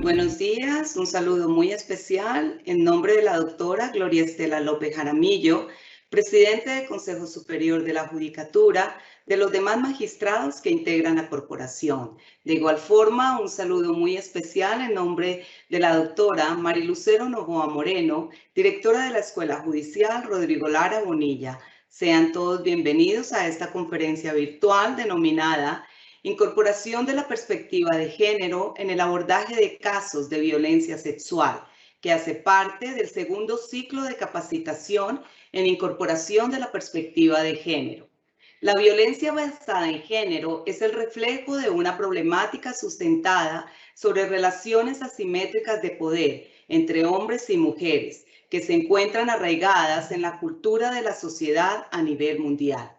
buenos días, un saludo muy especial en nombre de la doctora Gloria Estela López Jaramillo, presidente del Consejo Superior de la Judicatura, de los demás magistrados que integran la corporación. De igual forma, un saludo muy especial en nombre de la doctora Marilucero Novoa Moreno, directora de la Escuela Judicial Rodrigo Lara Bonilla. Sean todos bienvenidos a esta conferencia virtual denominada Incorporación de la perspectiva de género en el abordaje de casos de violencia sexual, que hace parte del segundo ciclo de capacitación en incorporación de la perspectiva de género. La violencia basada en género es el reflejo de una problemática sustentada sobre relaciones asimétricas de poder entre hombres y mujeres, que se encuentran arraigadas en la cultura de la sociedad a nivel mundial.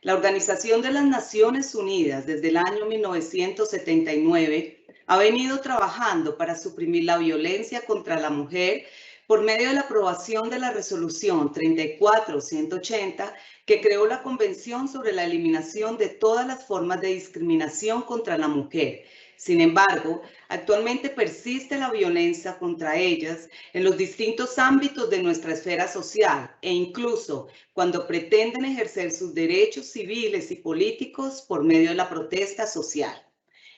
La Organización de las Naciones Unidas desde el año 1979 ha venido trabajando para suprimir la violencia contra la mujer por medio de la aprobación de la resolución 34-180 que creó la Convención sobre la Eliminación de todas las formas de discriminación contra la mujer. Sin embargo, actualmente persiste la violencia contra ellas en los distintos ámbitos de nuestra esfera social e incluso cuando pretenden ejercer sus derechos civiles y políticos por medio de la protesta social.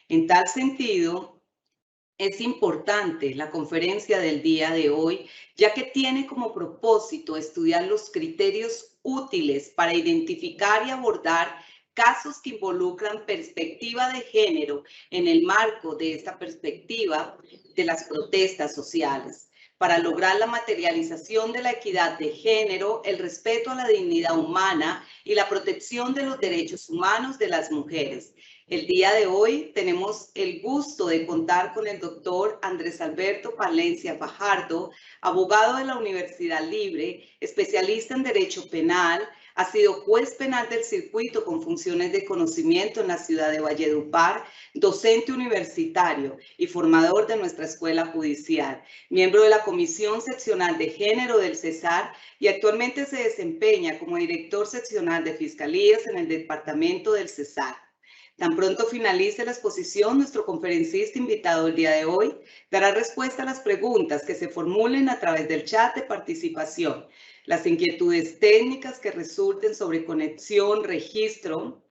En tal sentido, es importante la conferencia del día de hoy, ya que tiene como propósito estudiar los criterios útiles para identificar y abordar casos que involucran perspectiva de género en el marco de esta perspectiva de las protestas sociales, para lograr la materialización de la equidad de género, el respeto a la dignidad humana y la protección de los derechos humanos de las mujeres. El día de hoy tenemos el gusto de contar con el doctor Andrés Alberto Palencia Fajardo, abogado de la Universidad Libre, especialista en Derecho Penal, ha sido juez penal del circuito con funciones de conocimiento en la ciudad de Valledupar, docente universitario y formador de nuestra escuela judicial, miembro de la Comisión Seccional de Género del CESAR y actualmente se desempeña como director seccional de Fiscalías en el departamento del CESAR. Tan pronto finalice la exposición, nuestro conferencista invitado el día de hoy dará respuesta a las preguntas que se formulen a través del chat de participación. Las inquietudes técnicas que resulten sobre conexión, registro,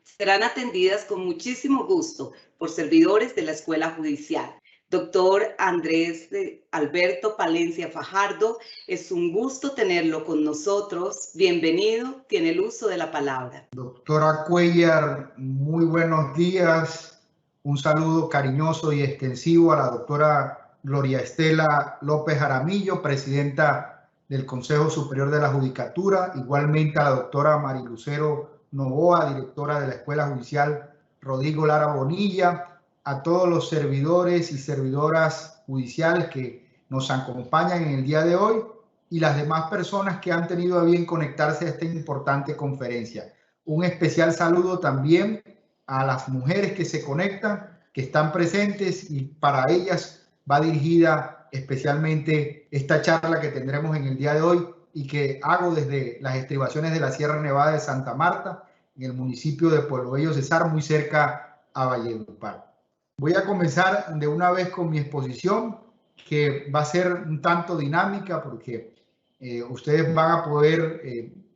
serán atendidas con muchísimo gusto por servidores de la Escuela Judicial. Doctor Andrés Alberto Palencia Fajardo, es un gusto tenerlo con nosotros. Bienvenido, tiene el uso de la palabra. Doctora Cuellar, muy buenos días. Un saludo cariñoso y extensivo a la doctora Gloria Estela López Jaramillo, presidenta del Consejo Superior de la Judicatura. Igualmente a la doctora Marilucero Novoa, directora de la Escuela Judicial Rodrigo Lara Bonilla. A todos los servidores y servidoras judiciales que nos acompañan en el día de hoy y las demás personas que han tenido a bien conectarse a esta importante conferencia. Un especial saludo también a las mujeres que se conectan, que están presentes, y para ellas va dirigida especialmente esta charla que tendremos en el día de hoy y que hago desde las estribaciones de la Sierra Nevada de Santa Marta, en el municipio de Pueblo Bello, Cesar, muy cerca a Valledupar. Voy a comenzar de una vez con mi exposición, que va a ser un tanto dinámica porque ustedes van a poder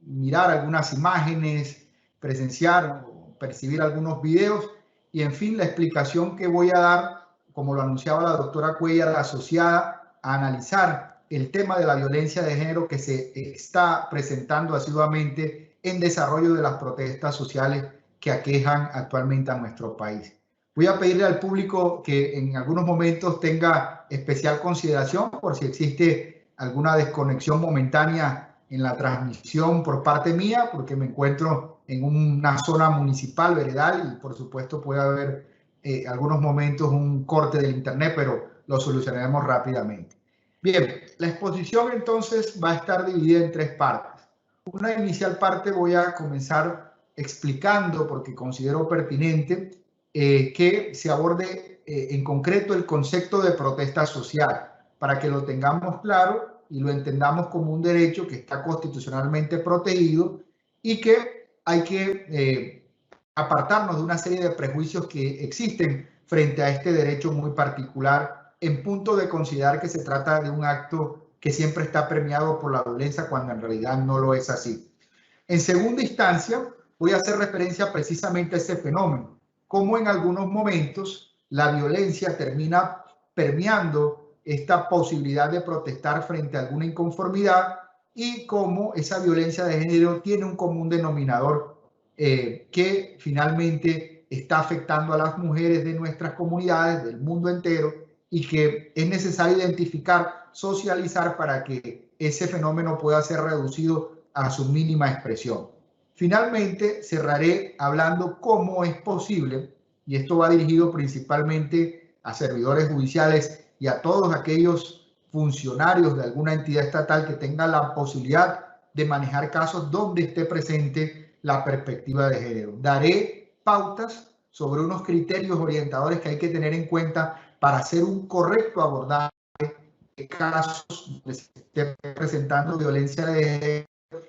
mirar algunas imágenes, presenciar o percibir algunos videos y, en fin, la explicación que voy a dar, como lo anunciaba la doctora Cuellar, asociada a analizar el tema de la violencia de género que se está presentando asiduamente en desarrollo de las protestas sociales que aquejan actualmente a nuestro país. Voy a pedirle al público que en algunos momentos tenga especial consideración por si existe alguna desconexión momentánea en la transmisión por parte mía, porque me encuentro en una zona municipal, veredal, y por supuesto puede haber algunos momentos un corte del internet, pero lo solucionaremos rápidamente. Bien, la exposición entonces va a estar dividida en tres partes. Una inicial parte voy a comenzar explicando, porque considero pertinente, que se aborde en concreto el concepto de protesta social, para que lo tengamos claro y lo entendamos como un derecho que está constitucionalmente protegido y que hay que apartarnos de una serie de prejuicios que existen frente a este derecho muy particular en punto de considerar que se trata de un acto que siempre está premiado por la violencia cuando en realidad no lo es así. En segunda instancia, voy a hacer referencia precisamente a ese fenómeno, cómo en algunos momentos la violencia termina permeando esta posibilidad de protestar frente a alguna inconformidad y cómo esa violencia de género tiene un común denominador que finalmente está afectando a las mujeres de nuestras comunidades, del mundo entero, y que es necesario identificar, socializar para que ese fenómeno pueda ser reducido a su mínima expresión. Finalmente, cerraré hablando cómo es posible, y esto va dirigido principalmente a servidores judiciales y a todos aquellos funcionarios de alguna entidad estatal que tengan la posibilidad de manejar casos donde esté presente la perspectiva de género. Daré pautas sobre unos criterios orientadores que hay que tener en cuenta para hacer un correcto abordaje de casos donde se esté presentando violencia de género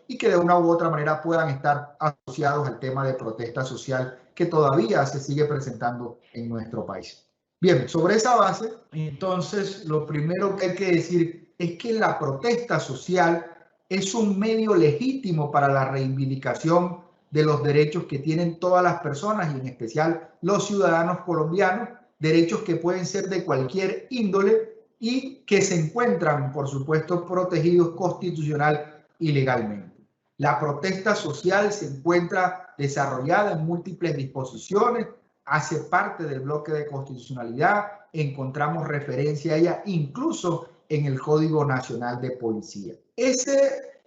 y que de una u otra manera puedan estar asociados al tema de protesta social que todavía se sigue presentando en nuestro país. Bien, sobre esa base, entonces, lo primero que hay que decir es que la protesta social es un medio legítimo para la reivindicación de los derechos que tienen todas las personas y en especial los ciudadanos colombianos, derechos que pueden ser de cualquier índole y que se encuentran, por supuesto, protegidos constitucional y legalmente. La protesta social se encuentra desarrollada en múltiples disposiciones, hace parte del bloque de constitucionalidad, encontramos referencia a ella incluso en el Código Nacional de Policía. Ese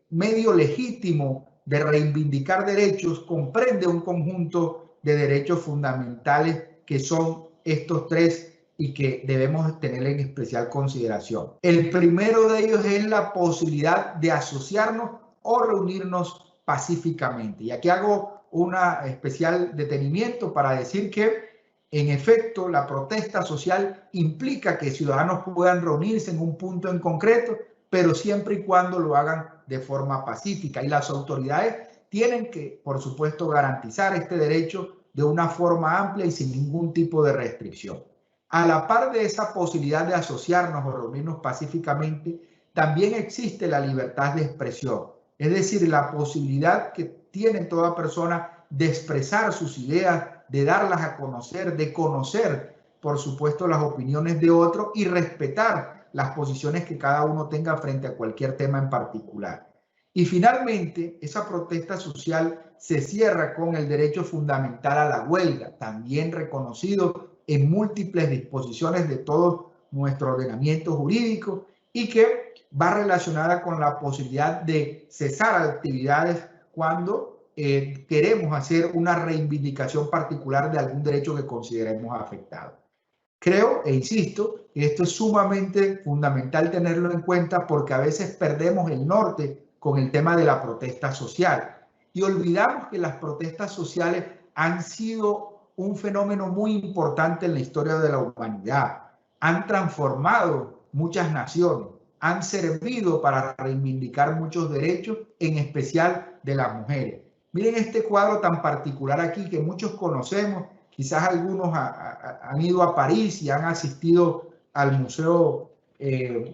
medio legítimo de reivindicar derechos comprende un conjunto de derechos fundamentales que son estos tres y que debemos tener en especial consideración. El primero de ellos es la posibilidad de asociarnos o reunirnos pacíficamente. Y aquí hago un especial detenimiento para decir que, en efecto, la protesta social implica que ciudadanos puedan reunirse en un punto en concreto, pero siempre y cuando lo hagan de forma pacífica. Y las autoridades tienen que, por supuesto, garantizar este derecho de una forma amplia y sin ningún tipo de restricción. A la par de esa posibilidad de asociarnos o reunirnos pacíficamente, también existe la libertad de expresión, es decir, la posibilidad que tiene toda persona de expresar sus ideas, de darlas a conocer, de conocer, por supuesto, las opiniones de otro y respetar las posiciones que cada uno tenga frente a cualquier tema en particular. Y finalmente, esa protesta social se cierra con el derecho fundamental a la huelga, también reconocido en múltiples disposiciones de todo nuestro ordenamiento jurídico y que va relacionada con la posibilidad de cesar actividades cuando queremos hacer una reivindicación particular de algún derecho que consideremos afectado. Creo e insisto que esto es sumamente fundamental tenerlo en cuenta porque a veces perdemos el norte con el tema de la protesta social y olvidamos que las protestas sociales han sido un fenómeno muy importante en la historia de la humanidad. Han transformado muchas naciones, han servido para reivindicar muchos derechos, en especial de las mujeres. Miren este cuadro tan particular aquí que muchos conocemos, quizás algunos han ido a París y han asistido al museo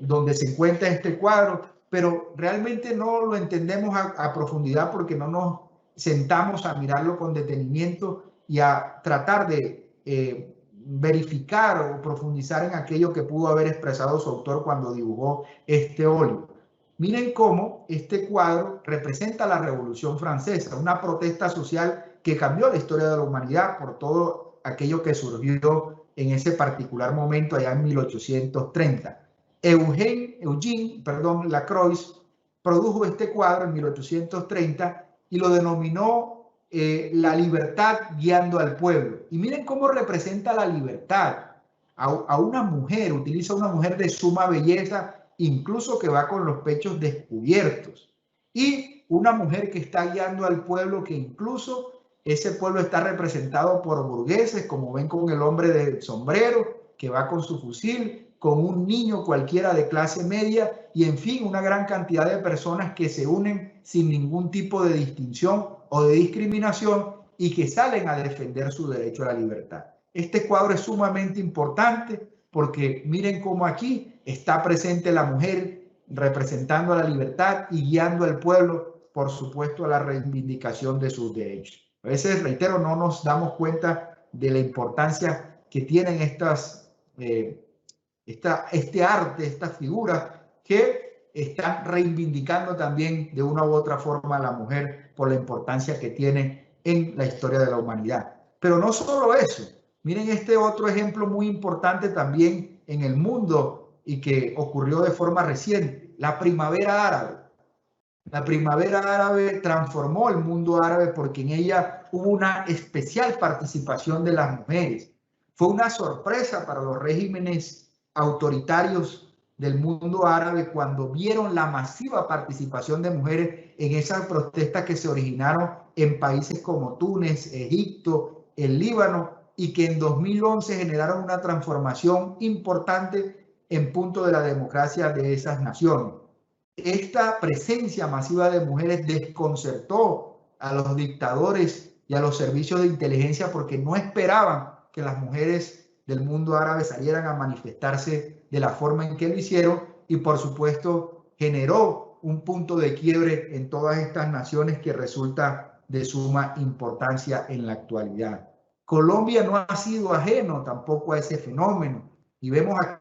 donde se encuentra este cuadro, pero realmente no lo entendemos a profundidad porque no nos sentamos a mirarlo con detenimiento y a tratar de verificar o profundizar en aquello que pudo haber expresado su autor cuando dibujó este óleo. Miren cómo este cuadro representa la Revolución Francesa, una protesta social que cambió la historia de la humanidad por todo aquello que surgió en ese particular momento allá en 1830. Eugène Lacroix produjo este cuadro en 1830 y lo denominó la libertad guiando al pueblo. Y miren cómo representa la libertad a una mujer, utiliza una mujer de suma belleza, incluso que va con los pechos descubiertos. Y una mujer que está guiando al pueblo, que incluso ese pueblo está representado por burgueses, como ven con el hombre del sombrero, que va con su fusil, con un niño cualquiera de clase media y en fin, una gran cantidad de personas que se unen sin ningún tipo de distinción o de discriminación y que salen a defender su derecho a la libertad. Este cuadro es sumamente importante porque miren cómo aquí está presente la mujer representando a la libertad y guiando al pueblo, por supuesto, a la reivindicación de sus derechos. A veces, reitero, no nos damos cuenta de la importancia que tienen este arte, estas figuras que están reivindicando también de una u otra forma a la mujer por la importancia que tiene en la historia de la humanidad. Pero no solo eso, miren este otro ejemplo muy importante también en el mundo y que ocurrió de forma reciente, la primavera árabe. La primavera árabe transformó el mundo árabe porque en ella hubo una especial participación de las mujeres. Fue una sorpresa para los regímenes autoritarios del mundo árabe cuando vieron la masiva participación de mujeres en esas protestas que se originaron en países como Túnez, Egipto, el Líbano, y que en 2011 generaron una transformación importante en punto de la democracia de esas naciones. Esta presencia masiva de mujeres desconcertó a los dictadores y a los servicios de inteligencia porque no esperaban que las mujeres del mundo árabe salieran a manifestarse de la forma en que lo hicieron, y por supuesto generó un punto de quiebre en todas estas naciones que resulta de suma importancia en la actualidad. Colombia no ha sido ajeno tampoco a ese fenómeno, y vemos aquí,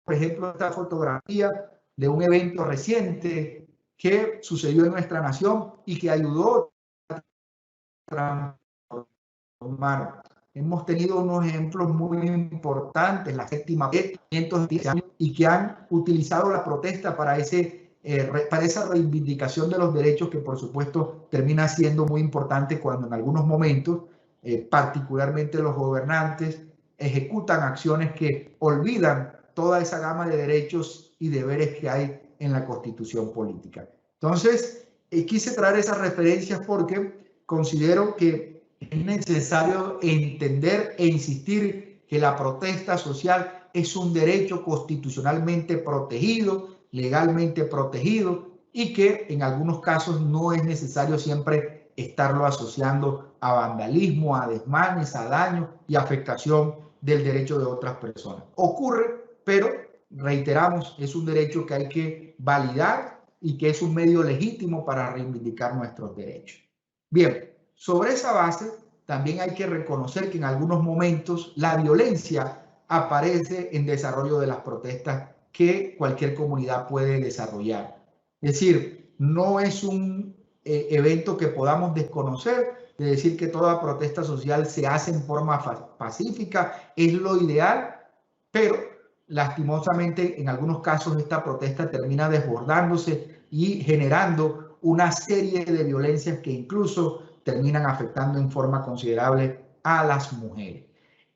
por ejemplo, esta fotografía de un evento reciente que sucedió en nuestra nación y que ayudó a transformar. Hemos tenido unos ejemplos muy importantes, la séptima y que han utilizado la protesta para esa reivindicación de los derechos, que por supuesto termina siendo muy importante cuando en algunos momentos, particularmente los gobernantes, ejecutan acciones que olvidan toda esa gama de derechos y deberes que hay en la Constitución política. Entonces, quise traer esas referencias porque considero que es necesario entender e insistir que la protesta social es un derecho constitucionalmente protegido, legalmente protegido, y que en algunos casos no es necesario siempre estarlo asociando a vandalismo, a desmanes, a daño y afectación del derecho de otras personas. Ocurre, pero reiteramos, es un derecho que hay que validar y que es un medio legítimo para reivindicar nuestros derechos. Bien, sobre esa base también hay que reconocer que en algunos momentos la violencia aparece en desarrollo de las protestas que cualquier comunidad puede desarrollar. Es decir, no es un evento que podamos desconocer, de decir que toda protesta social se hace en forma pacífica, es lo ideal, pero lastimosamente en algunos casos esta protesta termina desbordándose y generando una serie de violencias que incluso terminan afectando en forma considerable a las mujeres.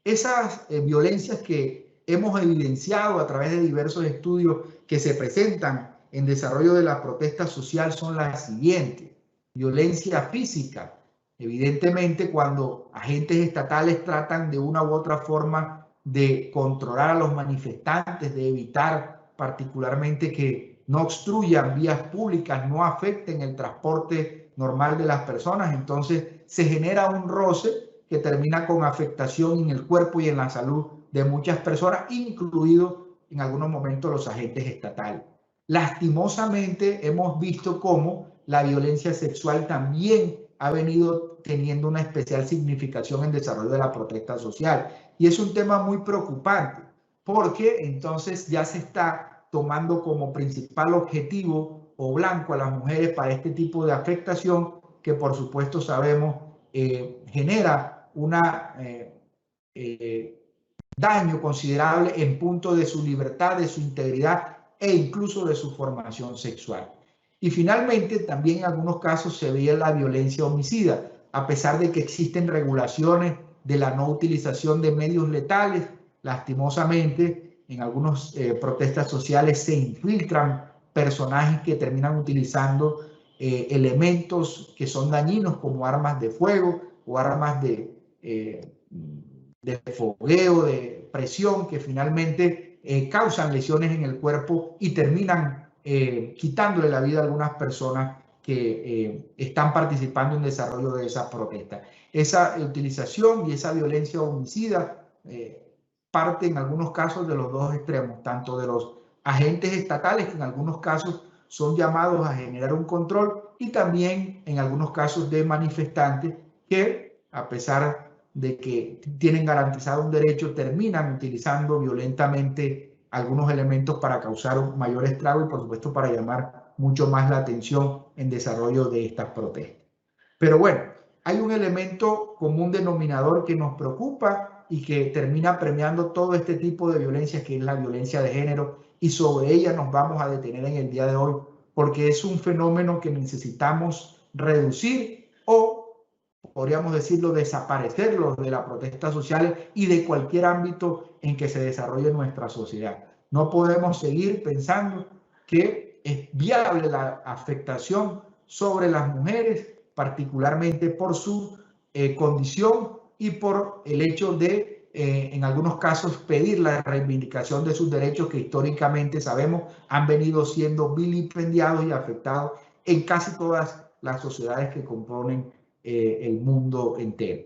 Esas violencias que hemos evidenciado a través de diversos estudios que se presentan en desarrollo de la protesta social son las siguientes. Violencia física. Evidentemente, cuando agentes estatales tratan de una u otra forma de controlar a los manifestantes, de evitar particularmente que no obstruyan vías públicas, no afecten el transporte normal de las personas, entonces se genera un roce que termina con afectación en el cuerpo y en la salud de muchas personas, incluidos en algunos momentos los agentes estatales. Lastimosamente hemos visto cómo la violencia sexual también ha venido teniendo una especial significación en el desarrollo de la protesta social. Y es un tema muy preocupante, porque entonces ya se está tomando como principal objetivo o blanco a las mujeres para este tipo de afectación que por supuesto sabemos genera un daño considerable en punto de su libertad, de su integridad e incluso de su formación sexual. Y finalmente, también en algunos casos se veía la violencia homicida, a pesar de que existen regulaciones de la no utilización de medios letales. Lastimosamente, en algunas protestas sociales se infiltran personajes que terminan utilizando elementos que son dañinos como armas de fuego o armas de fogueo, de presión, que finalmente causan lesiones en el cuerpo y terminan quitándole la vida a algunas personas que están participando en el desarrollo de esa protesta. Esa utilización y esa violencia homicida parte en algunos casos de los dos extremos, tanto de los agentes estatales, que en algunos casos son llamados a generar un control, y también en algunos casos de manifestantes que, a pesar de que tienen garantizado un derecho, terminan utilizando violentamente algunos elementos para causar un mayor estrago y, por supuesto, para llamar mucho más la atención en desarrollo de estas protestas. Pero bueno, hay un elemento común denominador que nos preocupa y que termina premiando todo este tipo de violencia, que es la violencia de género, y sobre ella nos vamos a detener en el día de hoy, porque es un fenómeno que necesitamos reducir o, podríamos decirlo, desaparecerlo de las protestas sociales y de cualquier ámbito en que se desarrolle nuestra sociedad. No podemos seguir pensando que es viable la afectación sobre las mujeres, particularmente por su condición y por el hecho de, en algunos casos, pedir la reivindicación de sus derechos que históricamente sabemos han venido siendo vilipendiados y afectados en casi todas las sociedades que componen el mundo entero.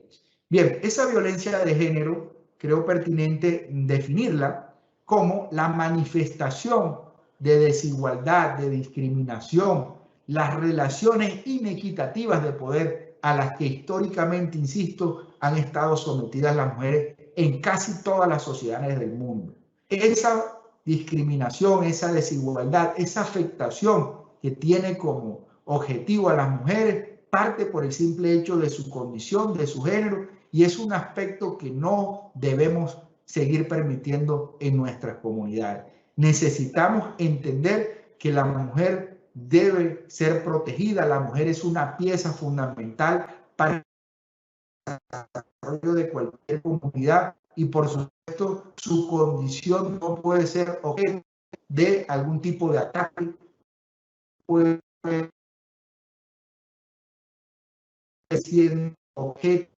Bien, esa violencia de género creo pertinente definirla como la manifestación de desigualdad, de discriminación, las relaciones inequitativas de poder a las que históricamente, insisto, han estado sometidas las mujeres en casi todas las sociedades del mundo. Esa discriminación, esa desigualdad, esa afectación que tiene como objetivo a las mujeres parte por el simple hecho de su condición, de su género, y es un aspecto que no debemos seguir permitiendo en nuestras comunidades. Necesitamos entender que la mujer debe ser protegida, la mujer es una pieza fundamental para el desarrollo de cualquier comunidad y, por supuesto, su condición no puede ser objeto de algún tipo de ataque, puede ser objeto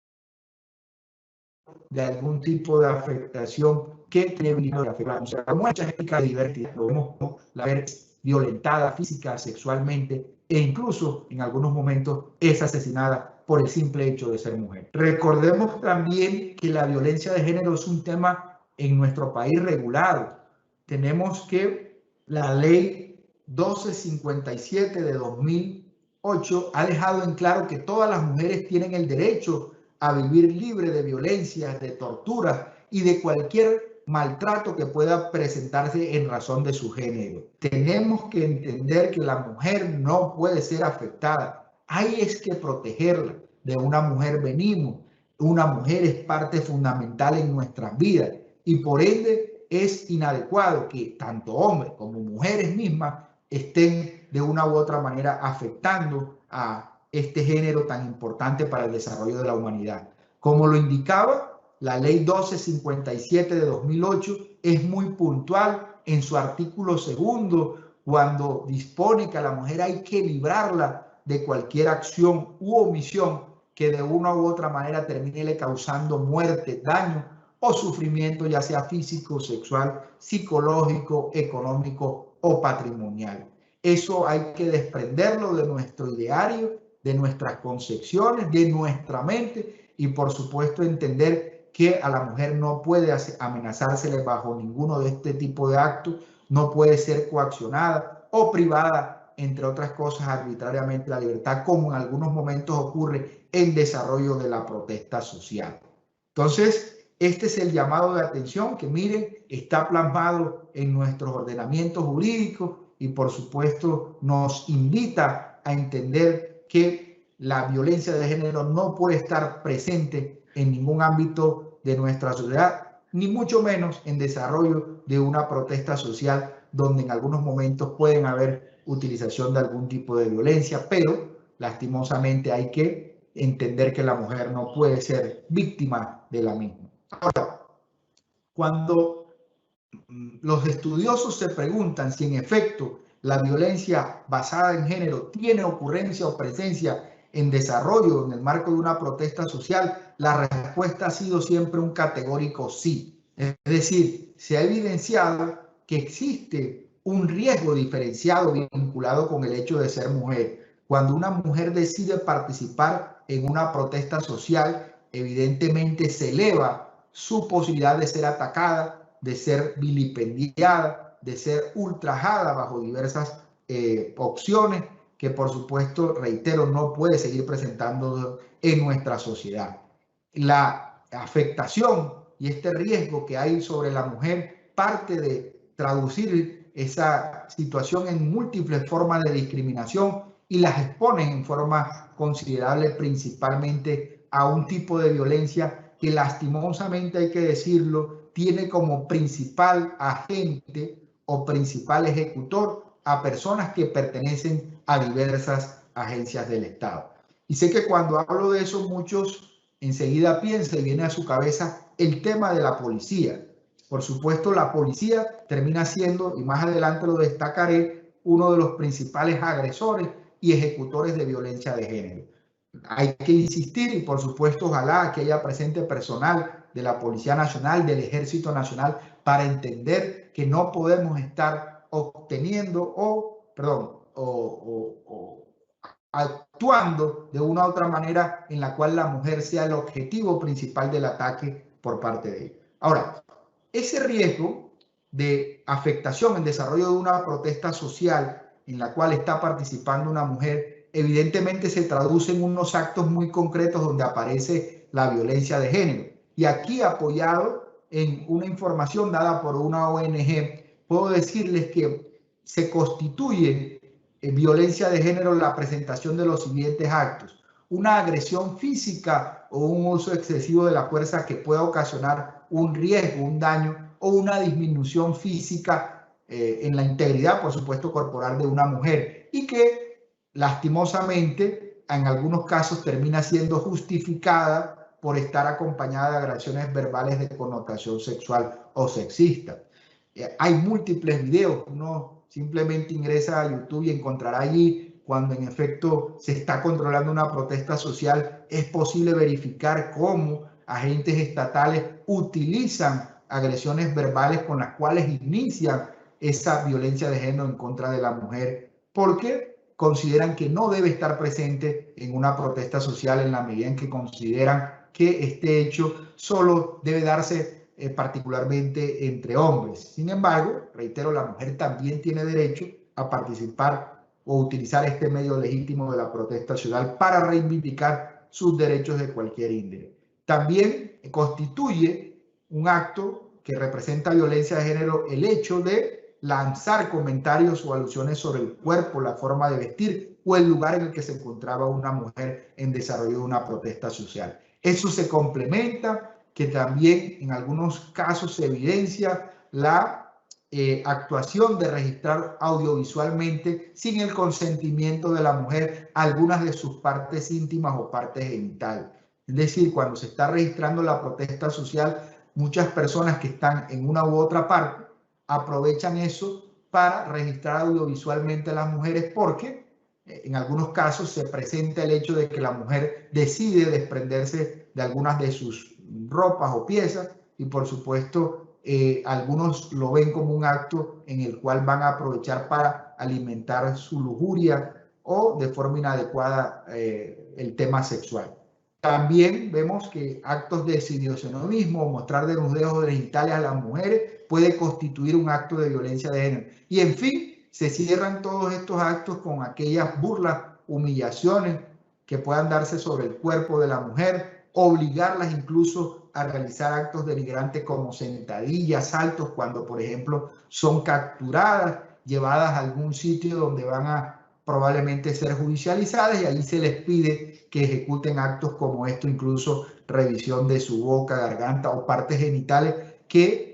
de algún tipo de afectación que tiene venido a afectar. O sea, mucha gente divertida, lo vemos la ver violentada física, sexualmente, e incluso en algunos momentos es asesinada por el simple hecho de ser mujer. Recordemos también que la violencia de género es un tema en nuestro país regulado. Tenemos que la ley 1257 de 2008 ha dejado en claro que todas las mujeres tienen el derecho a vivir libre de violencia, de tortura y de cualquier maltrato que pueda presentarse en razón de su género. Tenemos que entender que la mujer no puede ser afectada. Hay es que protegerla. De una mujer venimos. Una mujer es parte fundamental en nuestras vidas y por ende es inadecuado que tanto hombres como mujeres mismas estén de una u otra manera afectando a este género tan importante para el desarrollo de la humanidad. Como lo indicaba, la ley 1257 de 2008 es muy puntual en su artículo segundo cuando dispone que a la mujer hay que librarla de cualquier acción u omisión que de una u otra manera termine causando muerte, daño o sufrimiento, ya sea físico, sexual, psicológico, económico o patrimonial. Eso hay que desprenderlo de nuestro ideario, de nuestras concepciones, de nuestra mente y, por supuesto, entender que a la mujer no puede amenazársele bajo ninguno de este tipo de actos, no puede ser coaccionada o privada, entre otras cosas, arbitrariamente la libertad, como en algunos momentos ocurre en desarrollo de la protesta social. Entonces, este es el llamado de atención que, miren, está plasmado en nuestros ordenamientos jurídicos y, por supuesto, nos invita a entender que la violencia de género no puede estar presente en ningún ámbito de nuestra sociedad, ni mucho menos en desarrollo de una protesta social donde en algunos momentos pueden haber utilización de algún tipo de violencia, pero lastimosamente hay que entender que la mujer no puede ser víctima de la misma. Ahora, cuando los estudiosos se preguntan si en efecto la violencia basada en género tiene ocurrencia o presencia en desarrollo en el marco de una protesta social, la respuesta ha sido siempre un categórico sí. Es decir, se ha evidenciado que existe un riesgo diferenciado vinculado con el hecho de ser mujer. Cuando una mujer decide participar en una protesta social, evidentemente se eleva su posibilidad de ser atacada, de ser vilipendiada, de ser ultrajada bajo diversas opciones que, por supuesto, reitero, no puede seguir presentando en nuestra sociedad. La afectación y este riesgo que hay sobre la mujer parte de traducir esa situación en múltiples formas de discriminación y las exponen en forma considerable principalmente a un tipo de violencia que, lastimosamente hay que decirlo, tiene como principal agente o principal ejecutor a personas que pertenecen a diversas agencias del Estado. Y sé que cuando hablo de eso, muchos enseguida piensan y viene a su cabeza el tema de la policía. Por supuesto, la policía termina siendo, y más adelante lo destacaré, uno de los principales agresores y ejecutores de violencia de género. Hay que insistir y, por supuesto, ojalá que haya presente personal de la Policía Nacional, del Ejército Nacional, para entender que no podemos estar obteniendo actuando de una u otra manera en la cual la mujer sea el objetivo principal del ataque por parte de ella. Ahora, ese riesgo de afectación en desarrollo de una protesta social en la cual está participando una mujer, evidentemente se traduce en unos actos muy concretos donde aparece la violencia de género. Y aquí, apoyado en una información dada por una ONG, puedo decirles que se constituye violencia de género la presentación de los siguientes actos: una agresión física o un uso excesivo de la fuerza que pueda ocasionar un riesgo, un daño o una disminución física en la integridad, por supuesto, corporal de una mujer, y que lastimosamente en algunos casos termina siendo justificada por estar acompañada de agresiones verbales de connotación sexual o sexista. Hay múltiples videos, uno simplemente ingresa a YouTube y encontrará allí cuando en efecto se está controlando una protesta social. Es posible verificar cómo agentes estatales utilizan agresiones verbales con las cuales inician esa violencia de género en contra de la mujer, porque consideran que no debe estar presente en una protesta social en la medida en que consideran que este hecho solo debe darse particularmente entre hombres. Sin embargo, reitero, la mujer también tiene derecho a participar o utilizar este medio legítimo de la protesta ciudadana para reivindicar sus derechos de cualquier índole. También constituye un acto que representa violencia de género el hecho de lanzar comentarios o alusiones sobre el cuerpo, la forma de vestir o el lugar en el que se encontraba una mujer en desarrollo de una protesta social. Eso se complementa que también en algunos casos se evidencia la actuación de registrar audiovisualmente sin el consentimiento de la mujer algunas de sus partes íntimas o partes genitales. Es decir, cuando se está registrando la protesta social, muchas personas que están en una u otra parte aprovechan eso para registrar audiovisualmente a las mujeres, porque en algunos casos se presenta el hecho de que la mujer decide desprenderse de algunas de sus ropas o piezas y, por supuesto, algunos lo ven como un acto en el cual van a aprovechar para alimentar su lujuria o de forma inadecuada el tema sexual. También vemos que actos de exhibicionismo o mostrar desnudos genitales a las mujeres puede constituir un acto de violencia de género. Y en fin, se cierran todos estos actos con aquellas burlas, humillaciones que puedan darse sobre el cuerpo de la mujer, obligarlas incluso a realizar actos denigrantes como sentadillas, saltos, cuando por ejemplo son capturadas, llevadas a algún sitio donde van a probablemente ser judicializadas y allí se les pide que ejecuten actos como esto, incluso revisión de su boca, garganta o partes genitales que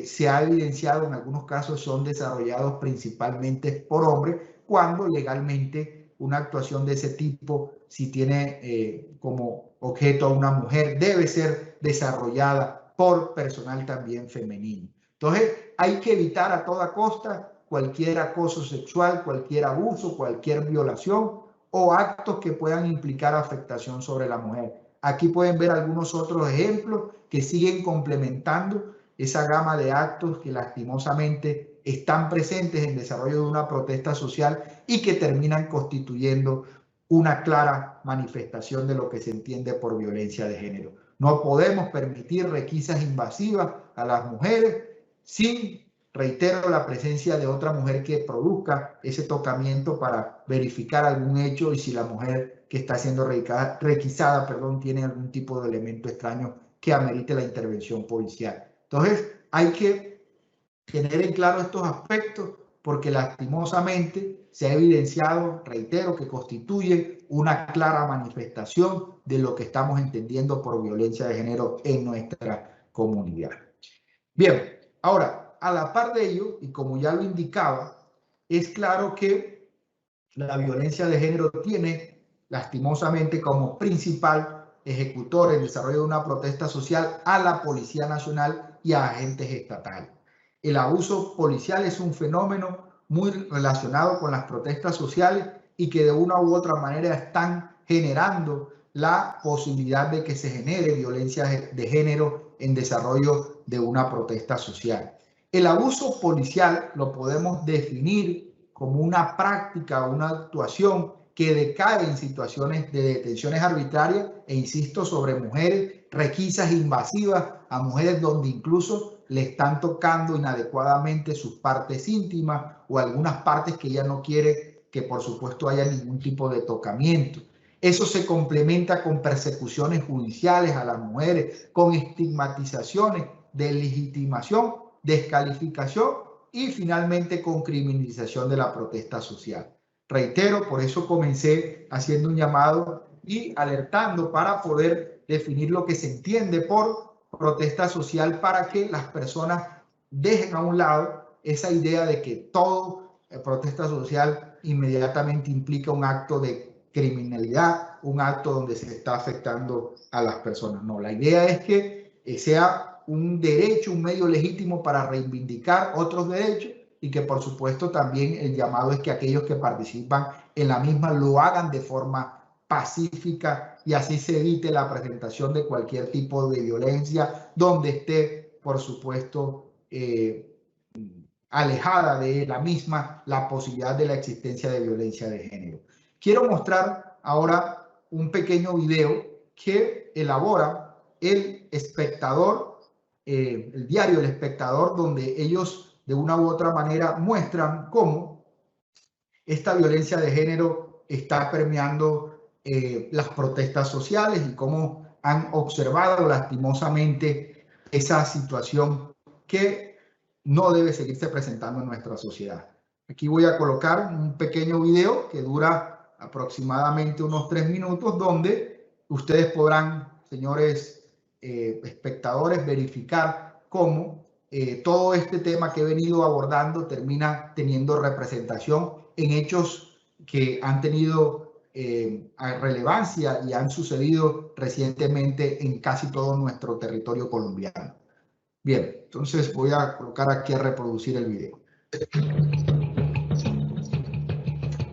se ha evidenciado en algunos casos son desarrollados principalmente por hombres, cuando legalmente una actuación de ese tipo, si tiene como objeto a una mujer, debe ser desarrollada por personal también femenino. Entonces, hay que evitar a toda costa cualquier acoso sexual, cualquier abuso, cualquier violación o actos que puedan implicar afectación sobre la mujer. Aquí pueden ver algunos otros ejemplos que siguen complementando esa gama de actos que lastimosamente están presentes en el desarrollo de una protesta social y que terminan constituyendo una clara manifestación de lo que se entiende por violencia de género. No podemos permitir requisas invasivas a las mujeres sin, reitero, la presencia de otra mujer que produzca ese tocamiento para verificar algún hecho y si la mujer que está siendo requisada, tiene algún tipo de elemento extraño que amerite la intervención policial. Entonces, hay que tener en claro estos aspectos porque lastimosamente se ha evidenciado, reitero, que constituye una clara manifestación de lo que estamos entendiendo por violencia de género en nuestra comunidad. Bien, ahora, a la par de ello, y como ya lo indicaba, es claro que la violencia de género tiene lastimosamente como principal ejecutor en desarrollo de una protesta social a la Policía Nacional y a agentes estatales. El abuso policial es un fenómeno muy relacionado con las protestas sociales y que de una u otra manera están generando la posibilidad de que se genere violencia de género en desarrollo de una protesta social. El abuso policial lo podemos definir como una práctica, una actuación que decae en situaciones de detenciones arbitrarias e insisto sobre mujeres, requisas invasivas a mujeres donde incluso le están tocando inadecuadamente sus partes íntimas o algunas partes que ella no quiere que por supuesto haya ningún tipo de tocamiento. Eso se complementa con persecuciones judiciales a las mujeres, con estigmatizaciones, deslegitimación, descalificación y finalmente con criminalización de la protesta social. Reitero, por eso comencé haciendo un llamado y alertando para poder definir lo que se entiende por protesta social para que las personas dejen a un lado esa idea de que todo protesta social inmediatamente implica un acto de criminalidad, un acto donde se está afectando a las personas. No, la idea es que sea un derecho, un medio legítimo para reivindicar otros derechos y que por supuesto también el llamado es que aquellos que participan en la misma lo hagan de forma pacífica y así se evite la presentación de cualquier tipo de violencia donde esté, por supuesto, alejada de la misma la posibilidad de la existencia de violencia de género. Quiero mostrar ahora un pequeño video que elabora El Espectador, el diario El Espectador, donde ellos de una u otra manera muestran cómo esta violencia de género está permeando las protestas sociales y cómo han observado lastimosamente esa situación que no debe seguirse presentando en nuestra sociedad. Aquí voy a colocar un pequeño video que dura aproximadamente unos 3 minutos donde ustedes podrán, señores espectadores, verificar cómo todo este tema que he venido abordando termina teniendo representación en hechos que han tenido relevancia y han sucedido recientemente en casi todo nuestro territorio colombiano. Bien, entonces voy a colocar aquí a reproducir el video.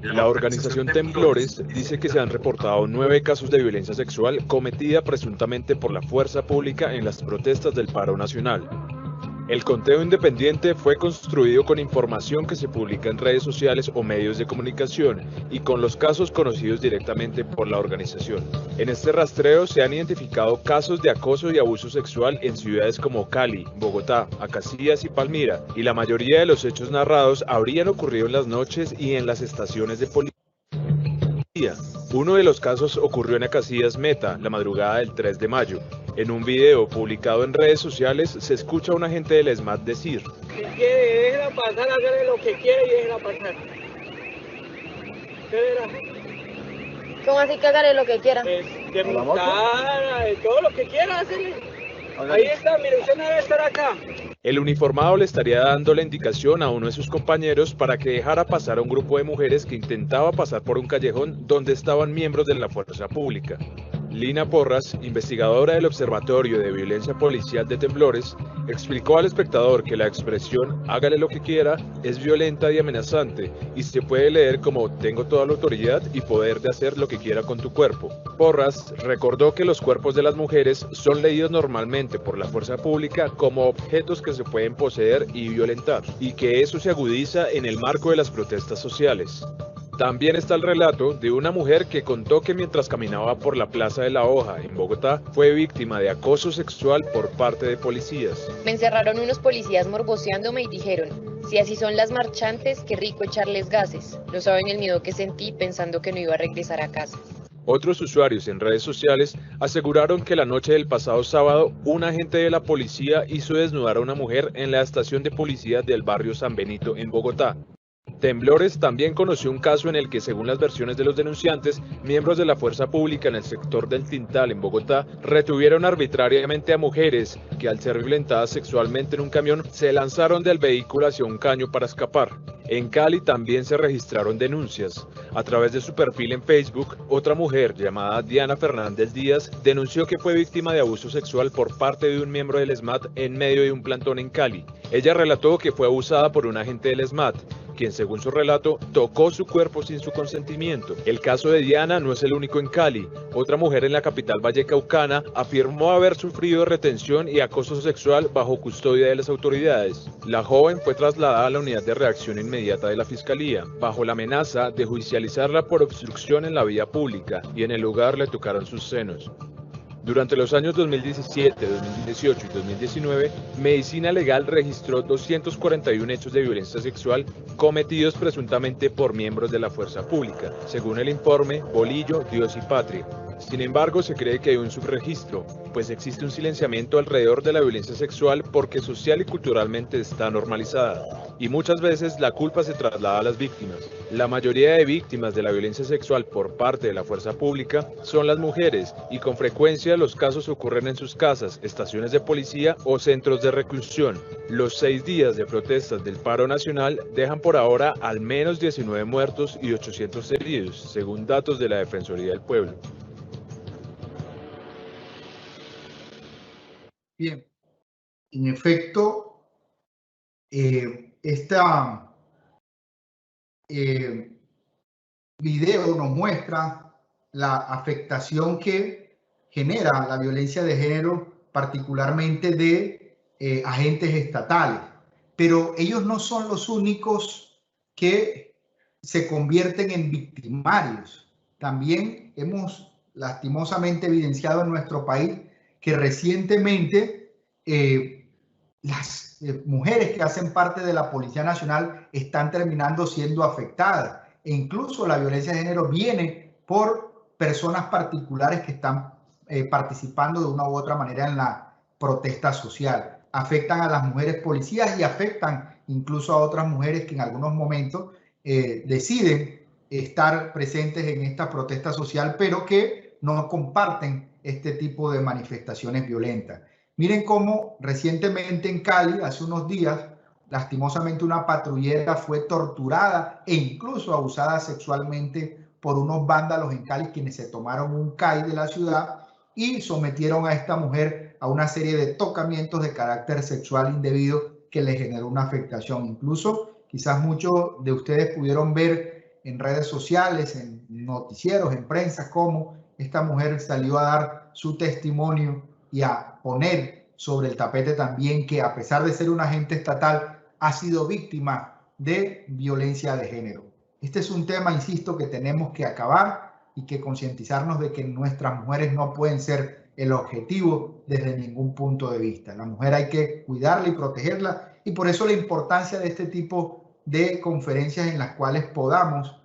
La organización Temblores dice que se han reportado 9 casos de violencia sexual cometida presuntamente por la fuerza pública en las protestas del paro nacional. El conteo independiente fue construido con información que se publica en redes sociales o medios de comunicación y con los casos conocidos directamente por la organización. En este rastreo se han identificado casos de acoso y abuso sexual en ciudades como Cali, Bogotá, Acacías y Palmira, y la mayoría de los hechos narrados habrían ocurrido en las noches y en las estaciones de policía. Uno de los casos ocurrió en Acacías Meta, la madrugada del 3 de mayo. En un video publicado en redes sociales se escucha a un agente del ESMAD decir: Si quiere, déjela pasar, hágale lo que quiere y déjela pasar. ¿Qué verá? ¿Cómo así que hágale lo que quiera? De montada, de todo lo que quiera hacerle. Ahí está, mire, usted no debe estar acá. El uniformado le estaría dando la indicación a uno de sus compañeros para que dejara pasar a un grupo de mujeres que intentaba pasar por un callejón donde estaban miembros de la fuerza pública. Lina Porras, investigadora del Observatorio de Violencia Policial de Temblores, explicó al espectador que la expresión "hágale lo que quiera" es violenta y amenazante y se puede leer como "tengo toda la autoridad y poder de hacer lo que quiera con tu cuerpo". Porras recordó que los cuerpos de las mujeres son leídos normalmente por la fuerza pública como objetos que se pueden poseer y violentar, y que eso se agudiza en el marco de las protestas sociales. También está el relato de una mujer que contó que mientras caminaba por la Plaza de la Hoja en Bogotá fue víctima de acoso sexual por parte de policías. Me encerraron unos policías morboseándome y dijeron: si así son las marchantes, qué rico echarles gases. No saben el miedo que sentí pensando que no iba a regresar a casa. Otros usuarios en redes sociales aseguraron que la noche del pasado sábado, un agente de la policía hizo desnudar a una mujer en la estación de policía del barrio San Benito en Bogotá. Temblores también conoció un caso en el que, según las versiones de los denunciantes, miembros de la fuerza pública en el sector del Tintal en Bogotá retuvieron arbitrariamente a mujeres que, al ser violentadas sexualmente en un camión, se lanzaron del vehículo hacia un caño para escapar. En Cali también se registraron denuncias. A través de su perfil en Facebook, otra mujer llamada Diana Fernández Díaz denunció que fue víctima de abuso sexual por parte de un miembro del SMAT en medio de un plantón en Cali. Ella relató que fue abusada por un agente del SMAT, quien, según su relato, tocó su cuerpo sin su consentimiento. El caso de Diana no es el único en Cali. Otra mujer en la capital vallecaucana afirmó haber sufrido retención y acoso sexual bajo custodia de las autoridades. La joven fue trasladada a la unidad de reacción inmediata de la Fiscalía, bajo la amenaza de judicializarla por obstrucción en la vía pública, y en el lugar le tocaron sus senos. Durante los años 2017, 2018 y 2019, Medicina Legal registró 241 hechos de violencia sexual cometidos presuntamente por miembros de la fuerza pública, según el informe Bolillo, Dios y Patria. Sin embargo, se cree que hay un subregistro, pues existe un silenciamiento alrededor de la violencia sexual porque social y culturalmente está normalizada, y muchas veces la culpa se traslada a las víctimas. La mayoría de víctimas de la violencia sexual por parte de la fuerza pública son las mujeres, y con frecuencia los casos ocurren en sus casas, estaciones de policía o centros de reclusión. Los 6 días de protestas del paro nacional dejan por ahora al menos 19 muertos y 800 heridos, según datos de la Defensoría del Pueblo. Bien, en efecto, video nos muestra la afectación que genera la violencia de género, particularmente de agentes estatales. Pero ellos no son los únicos que se convierten en victimarios. También hemos lastimosamente evidenciado en nuestro país que recientemente las mujeres que hacen parte de la Policía Nacional están terminando siendo afectadas. E incluso la violencia de género viene por personas particulares que están participando de una u otra manera en la protesta social. Afectan a las mujeres policías y afectan incluso a otras mujeres que en algunos momentos deciden estar presentes en esta protesta social, pero que no comparten este tipo de manifestaciones violentas. Miren cómo recientemente en Cali, hace unos días, lastimosamente una patrullera fue torturada e incluso abusada sexualmente por unos vándalos en Cali, quienes se tomaron un CAI de la ciudad y sometieron a esta mujer a una serie de tocamientos de carácter sexual indebido que le generó una afectación. Incluso quizás muchos de ustedes pudieron ver en redes sociales, en noticieros, en prensa, cómo esta mujer salió a dar su testimonio y a poner sobre el tapete también que, a pesar de ser un agente estatal, ha sido víctima de violencia de género. Este es un tema, insisto, que tenemos que acabar y que concientizarnos de que nuestras mujeres no pueden ser el objetivo desde ningún punto de vista. La mujer hay que cuidarla y protegerla, y por eso la importancia de este tipo de conferencias en las cuales podamos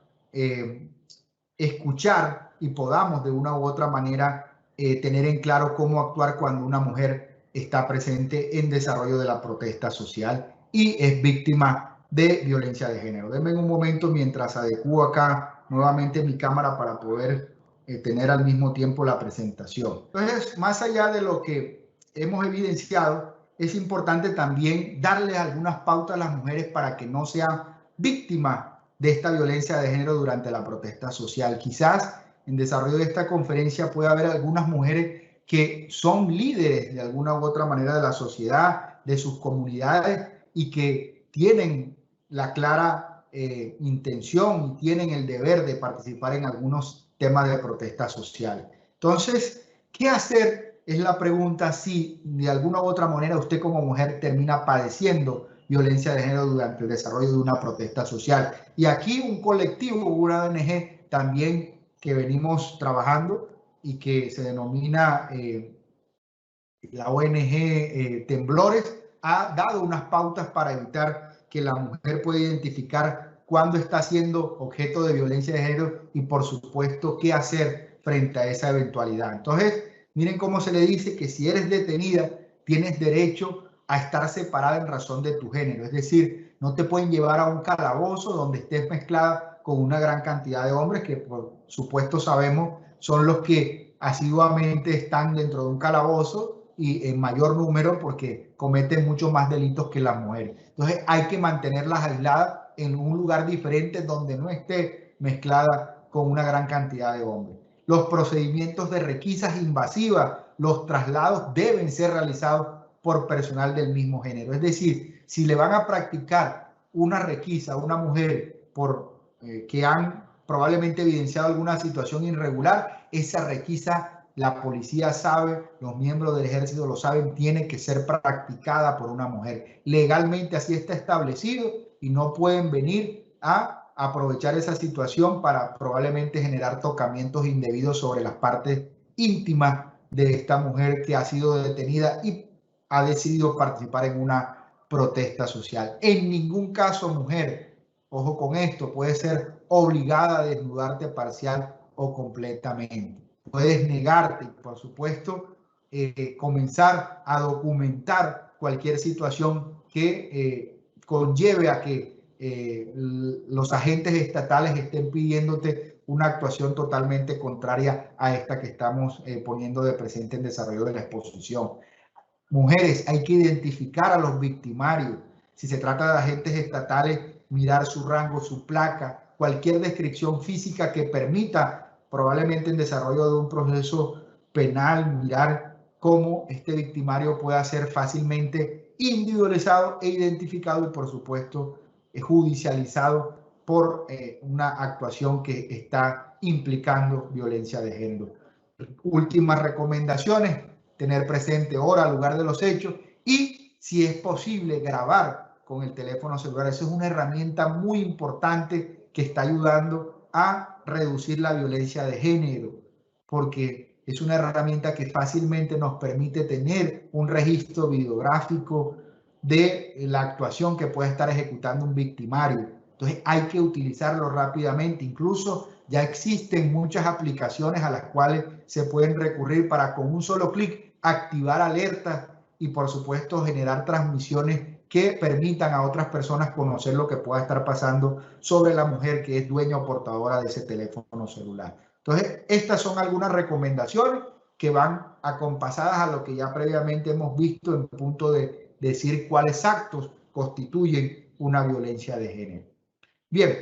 escuchar y podamos de una u otra manera tener en claro cómo actuar cuando una mujer está presente en desarrollo de la protesta social y es víctima de violencia de género. Denme un momento mientras adecuo acá nuevamente mi cámara para poder tener al mismo tiempo la presentación. Entonces, más allá de lo que hemos evidenciado, es importante también darles algunas pautas a las mujeres para que no sean víctimas de esta violencia de género durante la protesta social. Quizás en desarrollo de esta conferencia puede haber algunas mujeres que son líderes de alguna u otra manera de la sociedad, de sus comunidades, y que tienen la clara intención y tienen el deber de participar en algunos temas de protesta social. Entonces, ¿qué hacer? Es la pregunta si de alguna u otra manera usted como mujer termina padeciendo violencia de género durante el desarrollo de una protesta social. Y aquí un colectivo, una ONG también que venimos trabajando y que se denomina la ONG Temblores, ha dado unas pautas para evitar que la mujer pueda identificar cuándo está siendo objeto de violencia de género y, por supuesto, qué hacer frente a esa eventualidad. Entonces, miren cómo se le dice que si eres detenida, tienes derecho a estar separada en razón de tu género. Es decir, no te pueden llevar a un calabozo donde estés mezclada con una gran cantidad de hombres que, por supuesto, sabemos son los que asiduamente están dentro de un calabozo y en mayor número porque cometen muchos más delitos que las mujeres. Entonces hay que mantenerlas aisladas en un lugar diferente donde no esté mezclada con una gran cantidad de hombres. Los procedimientos de requisas invasivas, los traslados deben ser realizados por personal del mismo género. Es decir, si le van a practicar una requisa a una mujer por que han probablemente evidenciado alguna situación irregular, esa requisa, la policía sabe, los miembros del ejército lo saben, tiene que ser practicada por una mujer. Legalmente así está establecido y no pueden venir a aprovechar esa situación para probablemente generar tocamientos indebidos sobre las partes íntimas de esta mujer que ha sido detenida y ha decidido participar en una protesta social. En ningún caso, mujer, ojo con esto, puede ser obligada a desnudarte parcial o completamente. Puedes negarte y, por supuesto, comenzar a documentar cualquier situación que conlleve a que los agentes estatales estén pidiéndote una actuación totalmente contraria a esta que estamos poniendo de presente en desarrollo de la exposición. Mujeres, hay que identificar a los victimarios. Si se trata de agentes estatales, mirar su rango, su placa, cualquier descripción física que permita, probablemente en desarrollo de un proceso penal, mirar cómo este victimario pueda ser fácilmente individualizado e identificado y, por supuesto, judicializado por una actuación que está implicando violencia de género. Últimas recomendaciones: tener presente hora, lugar de los hechos y, si es posible, grabar con el teléfono celular. Eso es una herramienta muy importante que está ayudando a reducir la violencia de género, porque es una herramienta que fácilmente nos permite tener un registro videográfico de la actuación que puede estar ejecutando un victimario. Entonces hay que utilizarlo rápidamente. Incluso ya existen muchas aplicaciones a las cuales se pueden recurrir para con un solo clic activar alertas y, por supuesto, generar transmisiones que permitan a otras personas conocer lo que pueda estar pasando sobre la mujer que es dueña o portadora de ese teléfono celular. Entonces, estas son algunas recomendaciones que van acompasadas a lo que ya previamente hemos visto en punto de decir cuáles actos constituyen una violencia de género. Bien,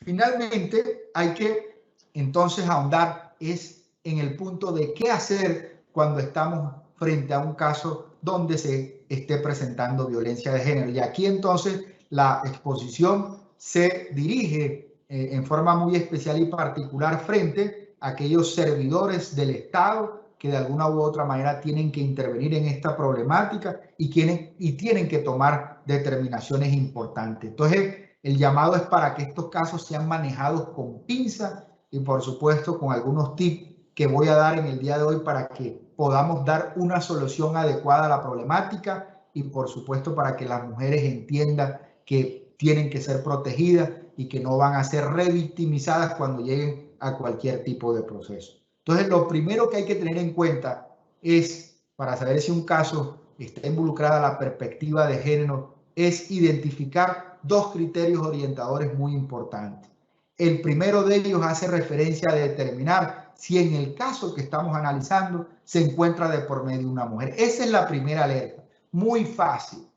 finalmente hay que entonces ahondar en el punto de qué hacer cuando estamos frente a un caso donde se esté presentando violencia de género. Y aquí entonces la exposición se dirige en forma muy especial y particular frente a aquellos servidores del Estado que de alguna u otra manera tienen que intervenir en esta problemática y tienen que tomar determinaciones importantes. Entonces, el llamado es para que estos casos sean manejados con pinza y, por supuesto, con algunos tips que voy a dar en el día de hoy para que podamos dar una solución adecuada a la problemática y, por supuesto, para que las mujeres entiendan que tienen que ser protegidas y que no van a ser revictimizadas cuando lleguen a cualquier tipo de proceso. Entonces, lo primero que hay que tener en cuenta es, para saber si un caso está involucrada la perspectiva de género, es identificar dos criterios orientadores muy importantes. El primero de ellos hace referencia a determinar si en el caso que estamos analizando se encuentra de por medio una mujer. Esa es la primera alerta, muy fácil.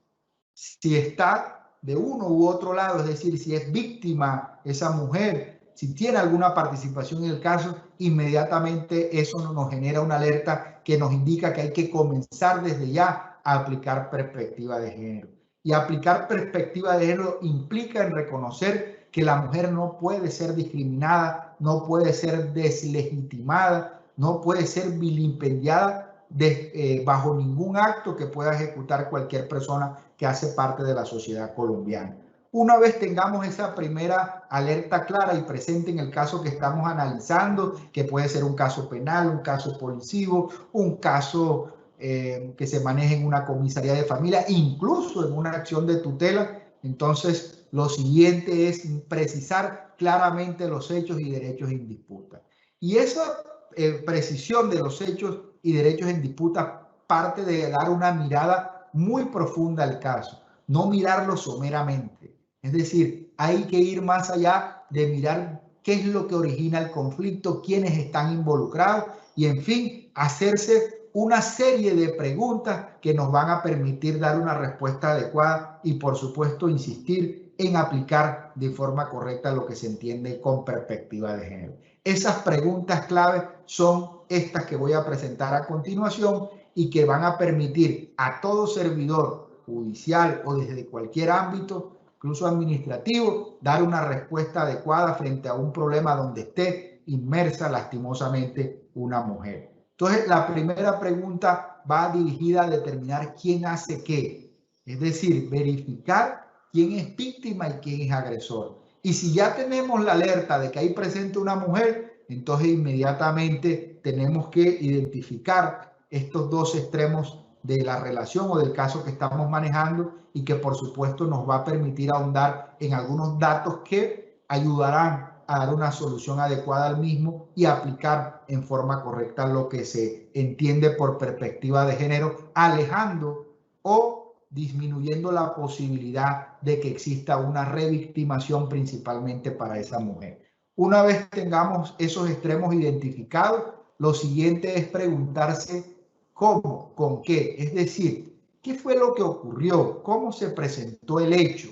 Si está de uno u otro lado, es decir, si es víctima esa mujer, si tiene alguna participación en el caso, inmediatamente eso nos genera una alerta que nos indica que hay que comenzar desde ya a aplicar perspectiva de género. Y aplicar perspectiva de género implica en reconocer que la mujer no puede ser discriminada, no puede ser deslegitimada, no puede ser vilipendiada bajo ningún acto que pueda ejecutar cualquier persona que hace parte de la sociedad colombiana. Una vez tengamos esa primera alerta clara y presente en el caso que estamos analizando, que puede ser un caso penal, un caso policivo, un caso que se maneje en una comisaría de familia, incluso en una acción de tutela, entonces lo siguiente es precisar claramente los hechos y derechos en disputa. Y esa precisión de los hechos y derechos en disputa parte de dar una mirada muy profunda al caso, no mirarlo someramente. Es decir, hay que ir más allá de mirar qué es lo que origina el conflicto, quiénes están involucrados y, en fin, hacerse una serie de preguntas que nos van a permitir dar una respuesta adecuada y, por supuesto, insistir en aplicar de forma correcta lo que se entiende con perspectiva de género. Esas preguntas clave son estas que voy a presentar a continuación y que van a permitir a todo servidor judicial o desde cualquier ámbito, incluso administrativo, dar una respuesta adecuada frente a un problema donde esté inmersa lastimosamente una mujer. Entonces, la primera pregunta va dirigida a determinar quién hace qué, es decir, verificar quién es víctima y quién es agresor. Y si ya tenemos la alerta de que hay presente una mujer, entonces inmediatamente tenemos que identificar estos dos extremos de la relación o del caso que estamos manejando y que por supuesto nos va a permitir ahondar en algunos datos que ayudarán a dar una solución adecuada al mismo y aplicar en forma correcta lo que se entiende por perspectiva de género, alejando o disminuyendo la posibilidad de que exista una revictimación principalmente para esa mujer. Una vez tengamos esos extremos identificados, lo siguiente es preguntarse cómo, con qué, es decir, ¿qué fue lo que ocurrió? ¿Cómo se presentó el hecho?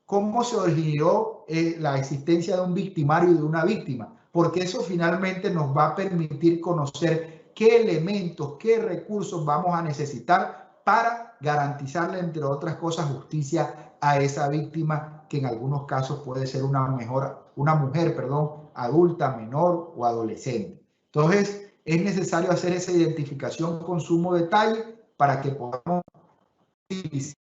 ¿Cómo se originó la existencia de un victimario y de una víctima? Porque eso finalmente nos va a permitir conocer qué elementos, qué recursos vamos a necesitar para garantizarle, entre otras cosas, justicia a esa víctima, que en algunos casos puede ser una mujer, adulta, menor o adolescente. Entonces, es necesario hacer esa identificación con sumo detalle para que podamos utilizar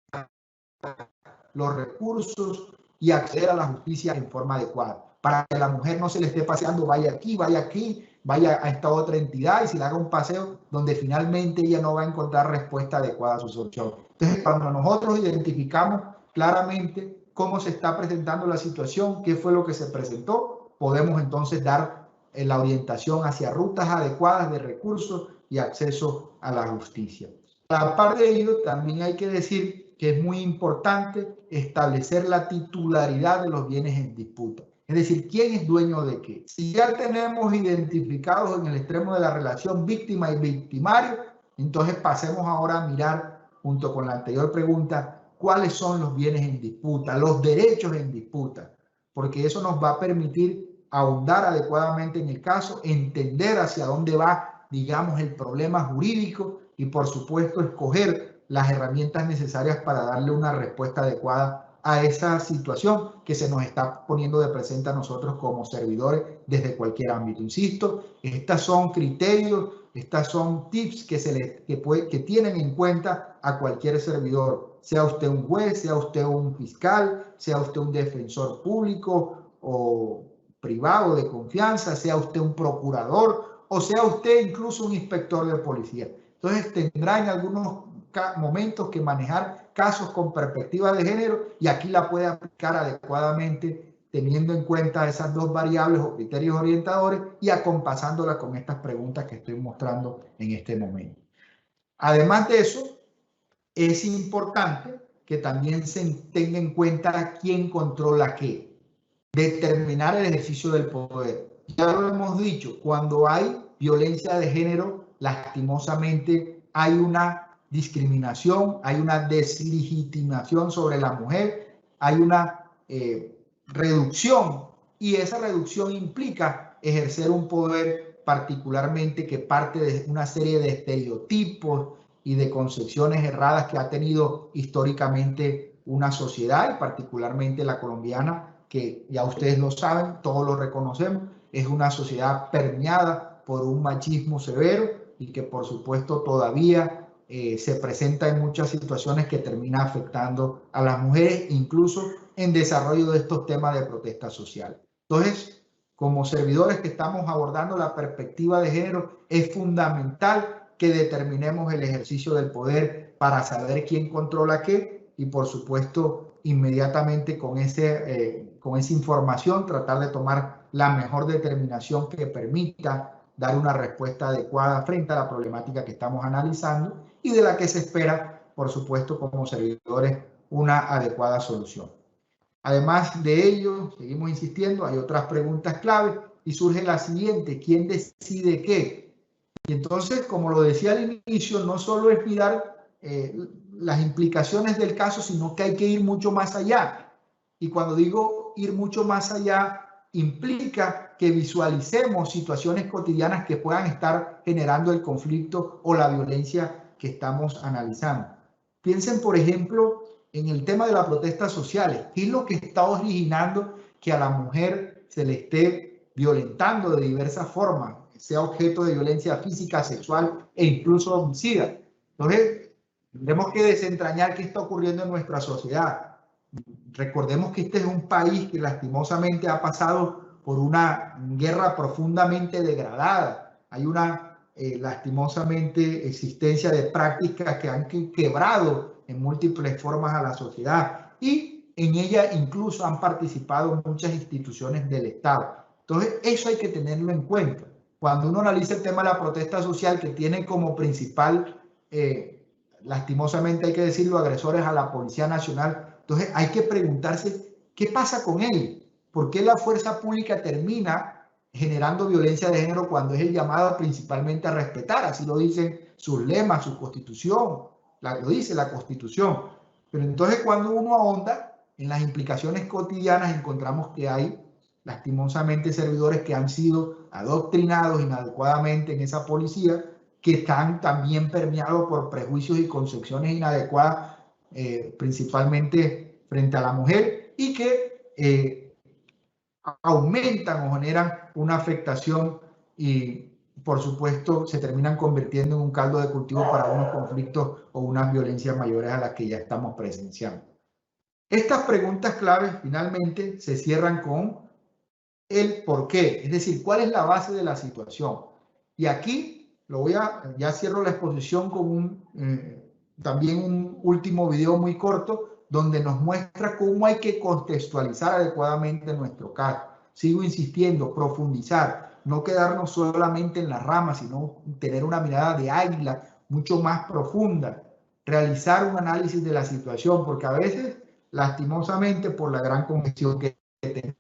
los recursos y acceder a la justicia en forma adecuada, para que la mujer no se le esté paseando, vaya aquí, vaya a esta otra entidad y se le haga un paseo donde finalmente ella no va a encontrar respuesta adecuada a su solución. Entonces, cuando nosotros identificamos claramente cómo se está presentando la situación, qué fue lo que se presentó, podemos entonces dar la orientación hacia rutas adecuadas de recursos y acceso a la justicia. Aparte de ello, también hay que decir que es muy importante establecer la titularidad de los bienes en disputa. Es decir, ¿quién es dueño de qué? Si ya tenemos identificados en el extremo de la relación víctima y victimario, entonces pasemos ahora a mirar, junto con la anterior pregunta, cuáles son los bienes en disputa, los derechos en disputa, porque eso nos va a permitir ahondar adecuadamente en el caso, entender hacia dónde va, digamos, el problema jurídico y, por supuesto, escoger las herramientas necesarias para darle una respuesta adecuada a esa situación que se nos está poniendo de presente a nosotros como servidores desde cualquier ámbito. Insisto, estos son criterios, estas son tips que tienen en cuenta a cualquier servidor, sea usted un juez, sea usted un fiscal, sea usted un defensor público o privado de confianza, sea usted un procurador o sea usted incluso un inspector de policía. Entonces tendrá en algunos momentos que manejar casos con perspectiva de género y aquí la puede aplicar adecuadamente teniendo en cuenta esas dos variables o criterios orientadores y acompasándola con estas preguntas que estoy mostrando en este momento. Además de eso, es importante que también se tenga en cuenta quién controla qué, determinar el ejercicio del poder. Ya lo hemos dicho, cuando hay violencia de género, lastimosamente hay una discriminación, hay una deslegitimación sobre la mujer, hay una reducción y esa reducción implica ejercer un poder particularmente que parte de una serie de estereotipos y de concepciones erradas que ha tenido históricamente una sociedad y particularmente la colombiana, que ya ustedes lo saben, todos lo reconocemos, es una sociedad permeada por un machismo severo y que por supuesto todavía se presenta en muchas situaciones que termina afectando a las mujeres, incluso en desarrollo de estos temas de protesta social. Entonces, como servidores que estamos abordando la perspectiva de género, es fundamental que determinemos el ejercicio del poder para saber quién controla qué y, por supuesto, inmediatamente con esa información tratar de tomar la mejor determinación que permita dar una respuesta adecuada frente a la problemática que estamos analizando y de la que se espera, por supuesto, como servidores, una adecuada solución. Además de ello, seguimos insistiendo, hay otras preguntas clave y surge la siguiente: ¿quién decide qué? Y entonces, como lo decía al inicio, no solo es mirar las implicaciones del caso, sino que hay que ir mucho más allá. Y cuando digo ir mucho más allá, implica que visualicemos situaciones cotidianas que puedan estar generando el conflicto o la violencia que estamos analizando. Piensen, por ejemplo, en el tema de las protestas sociales. ¿Qué es lo que está originando que a la mujer se le esté violentando de diversas formas, sea objeto de violencia física, sexual e incluso homicida? Entonces, tenemos que desentrañar qué está ocurriendo en nuestra sociedad. Recordemos que este es un país que lastimosamente ha pasado por una guerra profundamente degradada. Hay una lastimosamente existencia de prácticas que han quebrado en múltiples formas a la sociedad y en ella incluso han participado muchas instituciones del Estado. Entonces, eso hay que tenerlo en cuenta. Cuando uno analiza el tema de la protesta social, que tiene como principal, lastimosamente hay que decirlo, agresores a la Policía Nacional, entonces hay que preguntarse qué pasa con él, por qué la fuerza pública termina generando violencia de género cuando es el llamado principalmente a respetar, así lo dicen sus lemas, su constitución, lo dice la Constitución. Pero entonces cuando uno ahonda en las implicaciones cotidianas, encontramos que hay lastimosamente servidores que han sido adoctrinados inadecuadamente en esa policía, que están también permeados por prejuicios y concepciones inadecuadas, principalmente frente a la mujer, y que aumentan o generan una afectación y, por supuesto, se terminan convirtiendo en un caldo de cultivo para unos conflictos o unas violencias mayores a las que ya estamos presenciando. Estas preguntas claves finalmente se cierran con el por qué, es decir, cuál es la base de la situación. Y aquí ya cierro la exposición con también un último video muy corto donde nos muestra cómo hay que contextualizar adecuadamente nuestro caso. Sigo insistiendo, profundizar, no quedarnos solamente en las ramas, sino tener una mirada de águila mucho más profunda, realizar un análisis de la situación, porque a veces, lastimosamente, por la gran congestión que tenemos,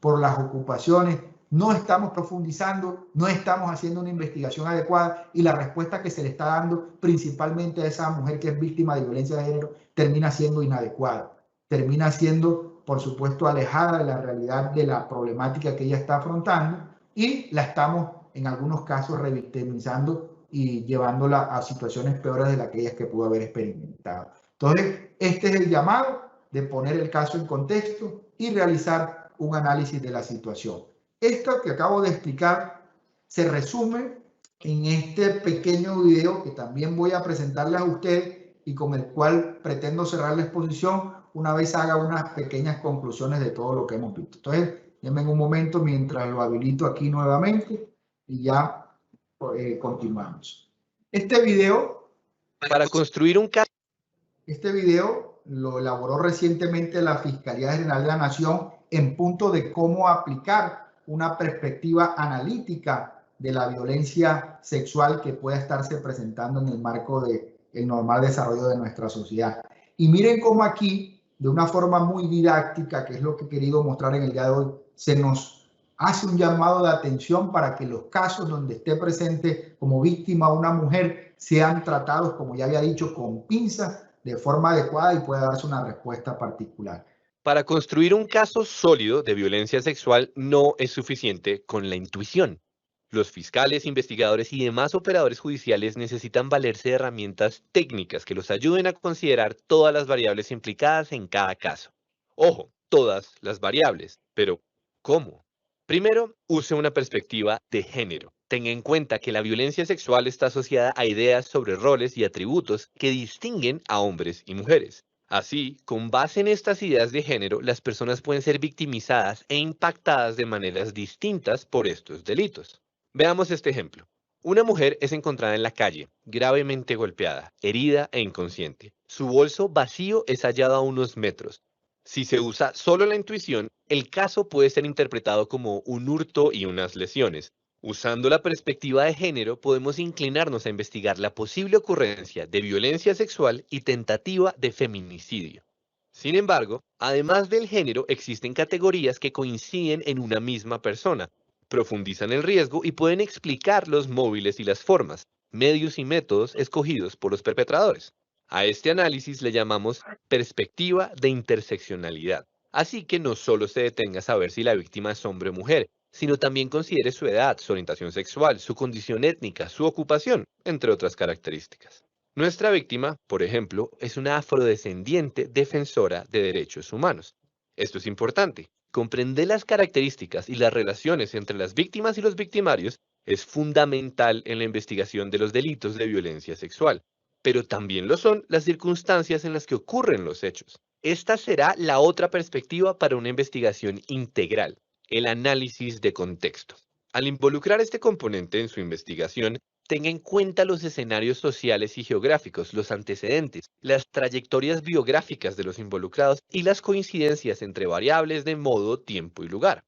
por las ocupaciones, no estamos profundizando, no estamos haciendo una investigación adecuada y la respuesta que se le está dando principalmente a esa mujer que es víctima de violencia de género termina siendo inadecuada, termina siendo, por supuesto, alejada de la realidad de la problemática que ella está afrontando y la estamos en algunos casos revictimizando y llevándola a situaciones peores de las que ella pudo haber experimentado. Entonces, este es el llamado de poner el caso en contexto y realizar un análisis de la situación. Esto que acabo de explicar se resume en este pequeño video que también voy a presentarles a ustedes y con el cual pretendo cerrar la exposición una vez haga unas pequeñas conclusiones de todo lo que hemos visto. Entonces, denme un momento mientras lo habilito aquí nuevamente y ya continuamos. Este video, para construir un caso. Este video lo elaboró recientemente la Fiscalía General de la Nación en punto de cómo aplicar una perspectiva analítica de la violencia sexual que pueda estarse presentando en el marco del normal desarrollo de nuestra sociedad. Y miren cómo aquí, de una forma muy didáctica, que es lo que he querido mostrar en el día de hoy, se nos hace un llamado de atención para que los casos donde esté presente como víctima una mujer sean tratados, como ya había dicho, con pinzas, de forma adecuada y pueda darse una respuesta particular. Para construir un caso sólido de violencia sexual no es suficiente con la intuición. Los fiscales, investigadores y demás operadores judiciales necesitan valerse de herramientas técnicas que los ayuden a considerar todas las variables implicadas en cada caso. Ojo, todas las variables, pero ¿cómo? Primero, use una perspectiva de género. tenga en cuenta que la violencia sexual está asociada a ideas sobre roles y atributos que distinguen a hombres y mujeres. Así, con base en estas ideas de género, las personas pueden ser victimizadas e impactadas de maneras distintas por estos delitos. Veamos este ejemplo. Una mujer es encontrada en la calle, gravemente golpeada, herida e inconsciente. Su bolso vacío es hallado a unos metros. Si se usa solo la intuición, el caso puede ser interpretado como un hurto y unas lesiones. Usando la perspectiva de género, podemos inclinarnos a investigar la posible ocurrencia de violencia sexual y tentativa de feminicidio. Sin embargo, además del género, existen categorías que coinciden en una misma persona, profundizan el riesgo y pueden explicar los móviles y las formas, medios y métodos escogidos por los perpetradores. A este análisis le llamamos perspectiva de interseccionalidad. Así que no solo se detenga a saber si la víctima es hombre o mujer, sino también considere su edad, su orientación sexual, su condición étnica, su ocupación, entre otras características. Nuestra víctima, por ejemplo, es una afrodescendiente defensora de derechos humanos. Esto es importante. Comprender las características y las relaciones entre las víctimas y los victimarios es fundamental en la investigación de los delitos de violencia sexual, pero también lo son las circunstancias en las que ocurren los hechos. Esta será la otra perspectiva para una investigación integral, el análisis de contexto. Al involucrar este componente en su investigación, tenga en cuenta los escenarios sociales y geográficos, los antecedentes, las trayectorias biográficas de los involucrados y las coincidencias entre variables de modo, tiempo y lugar.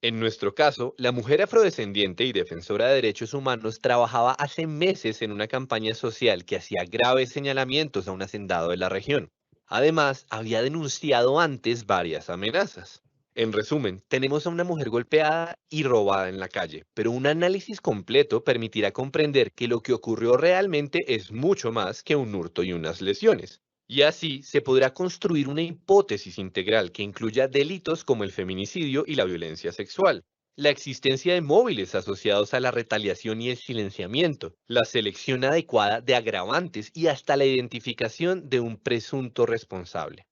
En nuestro caso, la mujer afrodescendiente y defensora de derechos humanos trabajaba hace meses en una campaña social que hacía graves señalamientos a un hacendado de la región. Además, había denunciado antes varias amenazas. En resumen, tenemos a una mujer golpeada y robada en la calle, pero un análisis completo permitirá comprender que lo que ocurrió realmente es mucho más que un hurto y unas lesiones. Y así se podrá construir una hipótesis integral que incluya delitos como el feminicidio y la violencia sexual, la existencia de móviles asociados a la retaliación y el silenciamiento, la selección adecuada de agravantes y hasta la identificación de un presunto responsable.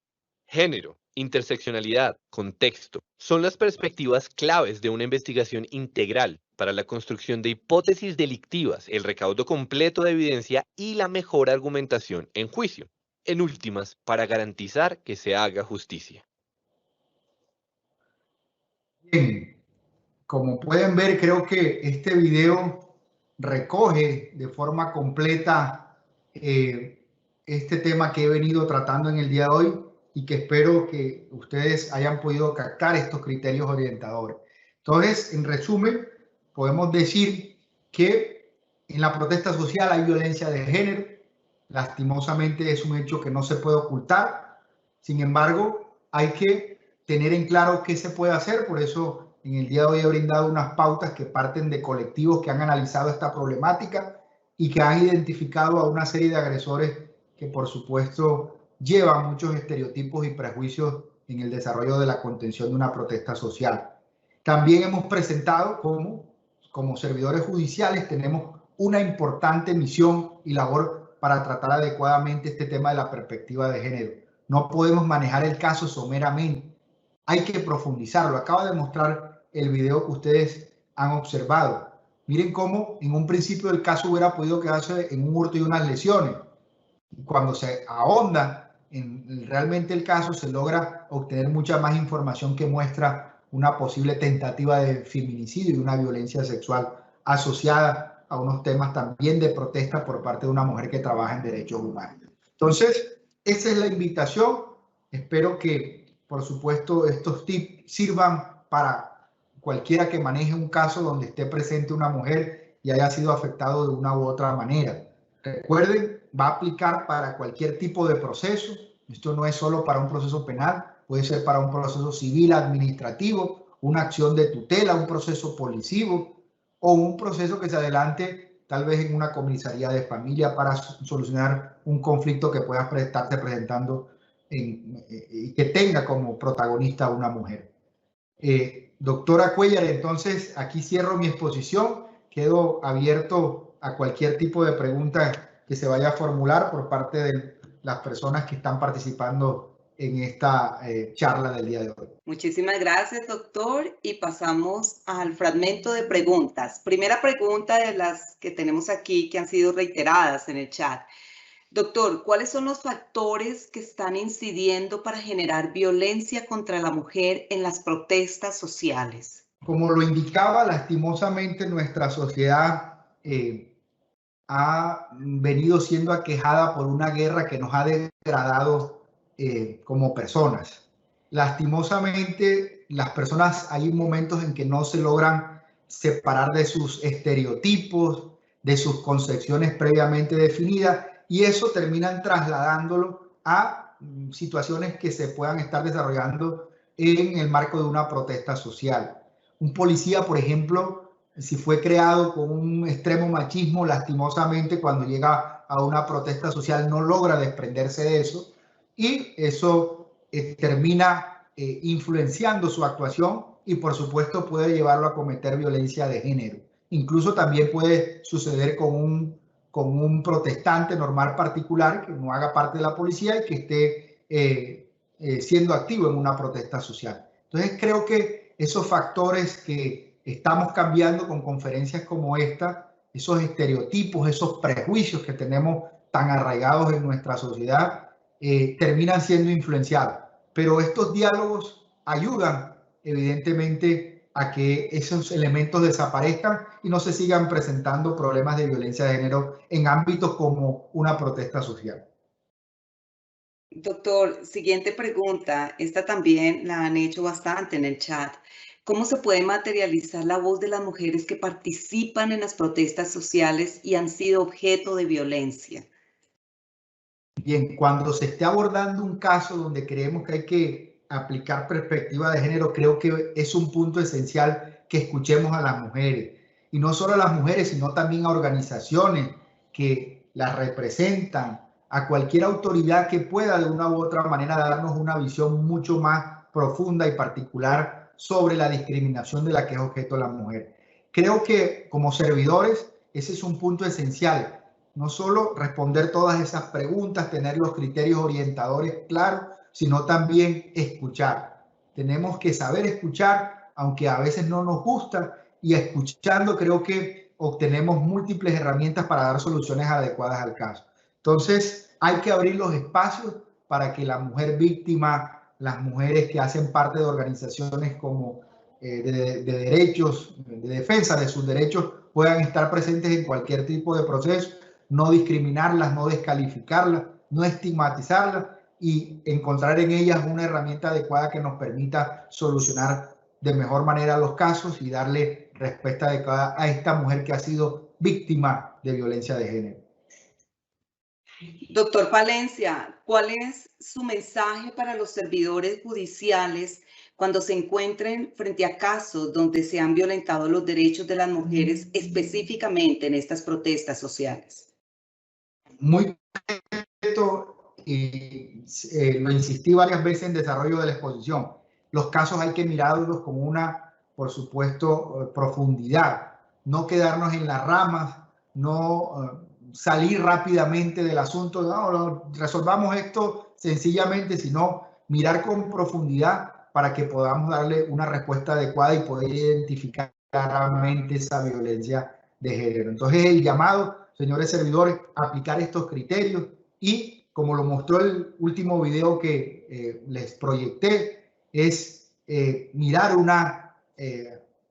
Género, interseccionalidad, contexto, son las perspectivas claves de una investigación integral para la construcción de hipótesis delictivas, el recaudo completo de evidencia y la mejor argumentación en juicio. En últimas, para garantizar que se haga justicia. Bien, como pueden ver, creo que este video recoge de forma completa este tema que he venido tratando en el día de hoy y que espero que ustedes hayan podido captar estos criterios orientadores. Entonces, en resumen, podemos decir que en la protesta social hay violencia de género. Lastimosamente es un hecho que no se puede ocultar. Sin embargo, hay que tener en claro qué se puede hacer. Por eso en el día de hoy he brindado unas pautas que parten de colectivos que han analizado esta problemática y que han identificado a una serie de agresores que, por supuesto, llevan muchos estereotipos y prejuicios en el desarrollo de la contención de una protesta social. También hemos presentado como servidores judiciales tenemos una importante misión y labor para tratar adecuadamente este tema de la perspectiva de género. No podemos manejar el caso someramente, hay que profundizarlo. Acaba de mostrar el video que ustedes han observado. Miren cómo en un principio el caso hubiera podido quedarse en un hurto y unas lesiones. Cuando se ahonda en realmente el caso, se logra obtener mucha más información que muestra una posible tentativa de feminicidio y una violencia sexual asociada a unos temas también de protesta por parte de una mujer que trabaja en derechos humanos. Entonces, esa es la invitación. Espero que, por supuesto, estos tips sirvan para cualquiera que maneje un caso donde esté presente una mujer y haya sido afectado de una u otra manera. Recuerden, va a aplicar para cualquier tipo de proceso. Esto no es solo para un proceso penal, puede ser para un proceso civil, administrativo, una acción de tutela, un proceso policivo o un proceso que se adelante tal vez en una comisaría de familia para solucionar un conflicto que pueda estarse presentando y que tenga como protagonista a una mujer. Doctora Cuéllar, entonces aquí cierro mi exposición. Quedo abierto a cualquier tipo de pregunta que se vaya a formular por parte de las personas que están participando en esta charla del día de hoy. Muchísimas gracias, doctor. Y pasamos al fragmento de preguntas. Primera pregunta de las que tenemos aquí que han sido reiteradas en el chat. Doctor, ¿cuáles son los factores que están incidiendo para generar violencia contra la mujer en las protestas sociales? Como lo indicaba, lastimosamente nuestra sociedad ha venido siendo aquejada por una guerra que nos ha degradado como personas. Lastimosamente, las personas, hay momentos en que no se logran separar de sus estereotipos, de sus concepciones previamente definidas, y eso terminan trasladándolo a situaciones que se puedan estar desarrollando en el marco de una protesta social. Un policía, por ejemplo, si fue creado con un extremo machismo, lastimosamente cuando llega a una protesta social no logra desprenderse de eso, y eso termina influenciando su actuación y por supuesto puede llevarlo a cometer violencia de género. Incluso también puede suceder con un protestante normal particular que no haga parte de la policía y que esté siendo activo en una protesta social. Entonces creo que esos factores que estamos cambiando con conferencias como esta, esos estereotipos, esos prejuicios que tenemos tan arraigados en nuestra sociedad, terminan siendo influenciados. Pero estos diálogos ayudan evidentemente a que esos elementos desaparezcan y no se sigan presentando problemas de violencia de género en ámbitos como una protesta social. Doctor, siguiente pregunta. Esta también la han hecho bastante en el chat. ¿Cómo se puede materializar la voz de las mujeres que participan en las protestas sociales y han sido objeto de violencia? Bien, cuando se esté abordando un caso donde creemos que hay que aplicar perspectiva de género, creo que es un punto esencial que escuchemos a las mujeres. Y no solo a las mujeres, sino también a organizaciones que las representan, a cualquier autoridad que pueda de una u otra manera darnos una visión mucho más profunda y particular sobre la discriminación de la que es objeto la mujer. Creo que como servidores ese es un punto esencial. No solo responder todas esas preguntas, tener los criterios orientadores claros, sino también escuchar. Tenemos que saber escuchar, aunque a veces no nos gusta, y escuchando creo que obtenemos múltiples herramientas para dar soluciones adecuadas al caso. Entonces, hay que abrir los espacios para que la mujer víctima, las mujeres que hacen parte de organizaciones como de derechos, de defensa de sus derechos, puedan estar presentes en cualquier tipo de proceso, no discriminarlas, no descalificarlas, no estigmatizarlas y encontrar en ellas una herramienta adecuada que nos permita solucionar de mejor manera los casos y darle respuesta adecuada a esta mujer que ha sido víctima de violencia de género. Doctor Palencia, ¿cuál es su mensaje para los servidores judiciales cuando se encuentren frente a casos donde se han violentado los derechos de las mujeres específicamente en estas protestas sociales? Muy concreto, y lo insistí varias veces en desarrollo de la exposición. Los casos hay que mirarlos con una, por supuesto, profundidad, no quedarnos en las ramas, no salir rápidamente del asunto, no, resolvamos esto sencillamente, sino mirar con profundidad para que podamos darle una respuesta adecuada y poder identificar claramente esa violencia de género. Entonces, el llamado, señores servidores, a aplicar estos criterios y, como lo mostró el último video que les proyecté, es mirar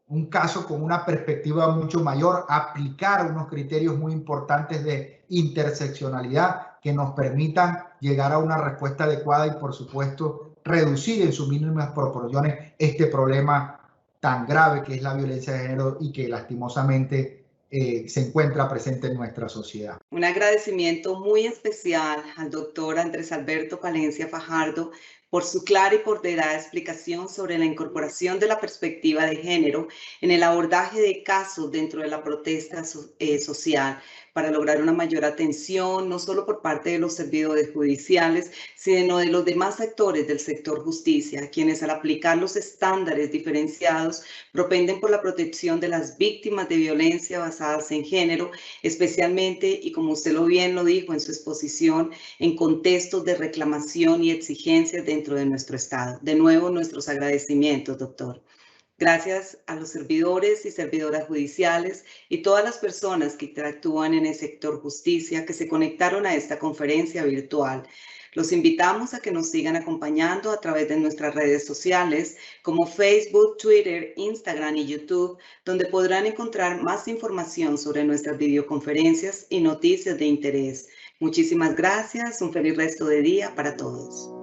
un caso con una perspectiva mucho mayor, aplicar unos criterios muy importantes de interseccionalidad que nos permitan llegar a una respuesta adecuada y, por supuesto, reducir en sus mínimas proporciones este problema tan grave que es la violencia de género y que lastimosamente se encuentra presente en nuestra sociedad. Un agradecimiento muy especial al doctor Andrés Alberto Palencia Fajardo por su clara y ponderada explicación sobre la incorporación de la perspectiva de género en el abordaje de casos dentro de la protesta social. para lograr una mayor atención, no solo por parte de los servidores judiciales, sino de los demás actores del sector justicia, quienes al aplicar los estándares diferenciados propenden por la protección de las víctimas de violencia basadas en género, especialmente, y como usted bien lo dijo en su exposición, en contextos de reclamación y exigencias dentro de nuestro Estado. De nuevo, nuestros agradecimientos, doctor. Gracias a los servidores y servidoras judiciales y todas las personas que interactúan en el sector justicia que se conectaron a esta conferencia virtual. Los invitamos a que nos sigan acompañando a través de nuestras redes sociales como Facebook, Twitter, Instagram y YouTube, donde podrán encontrar más información sobre nuestras videoconferencias y noticias de interés. Muchísimas gracias. Un feliz resto de día para todos.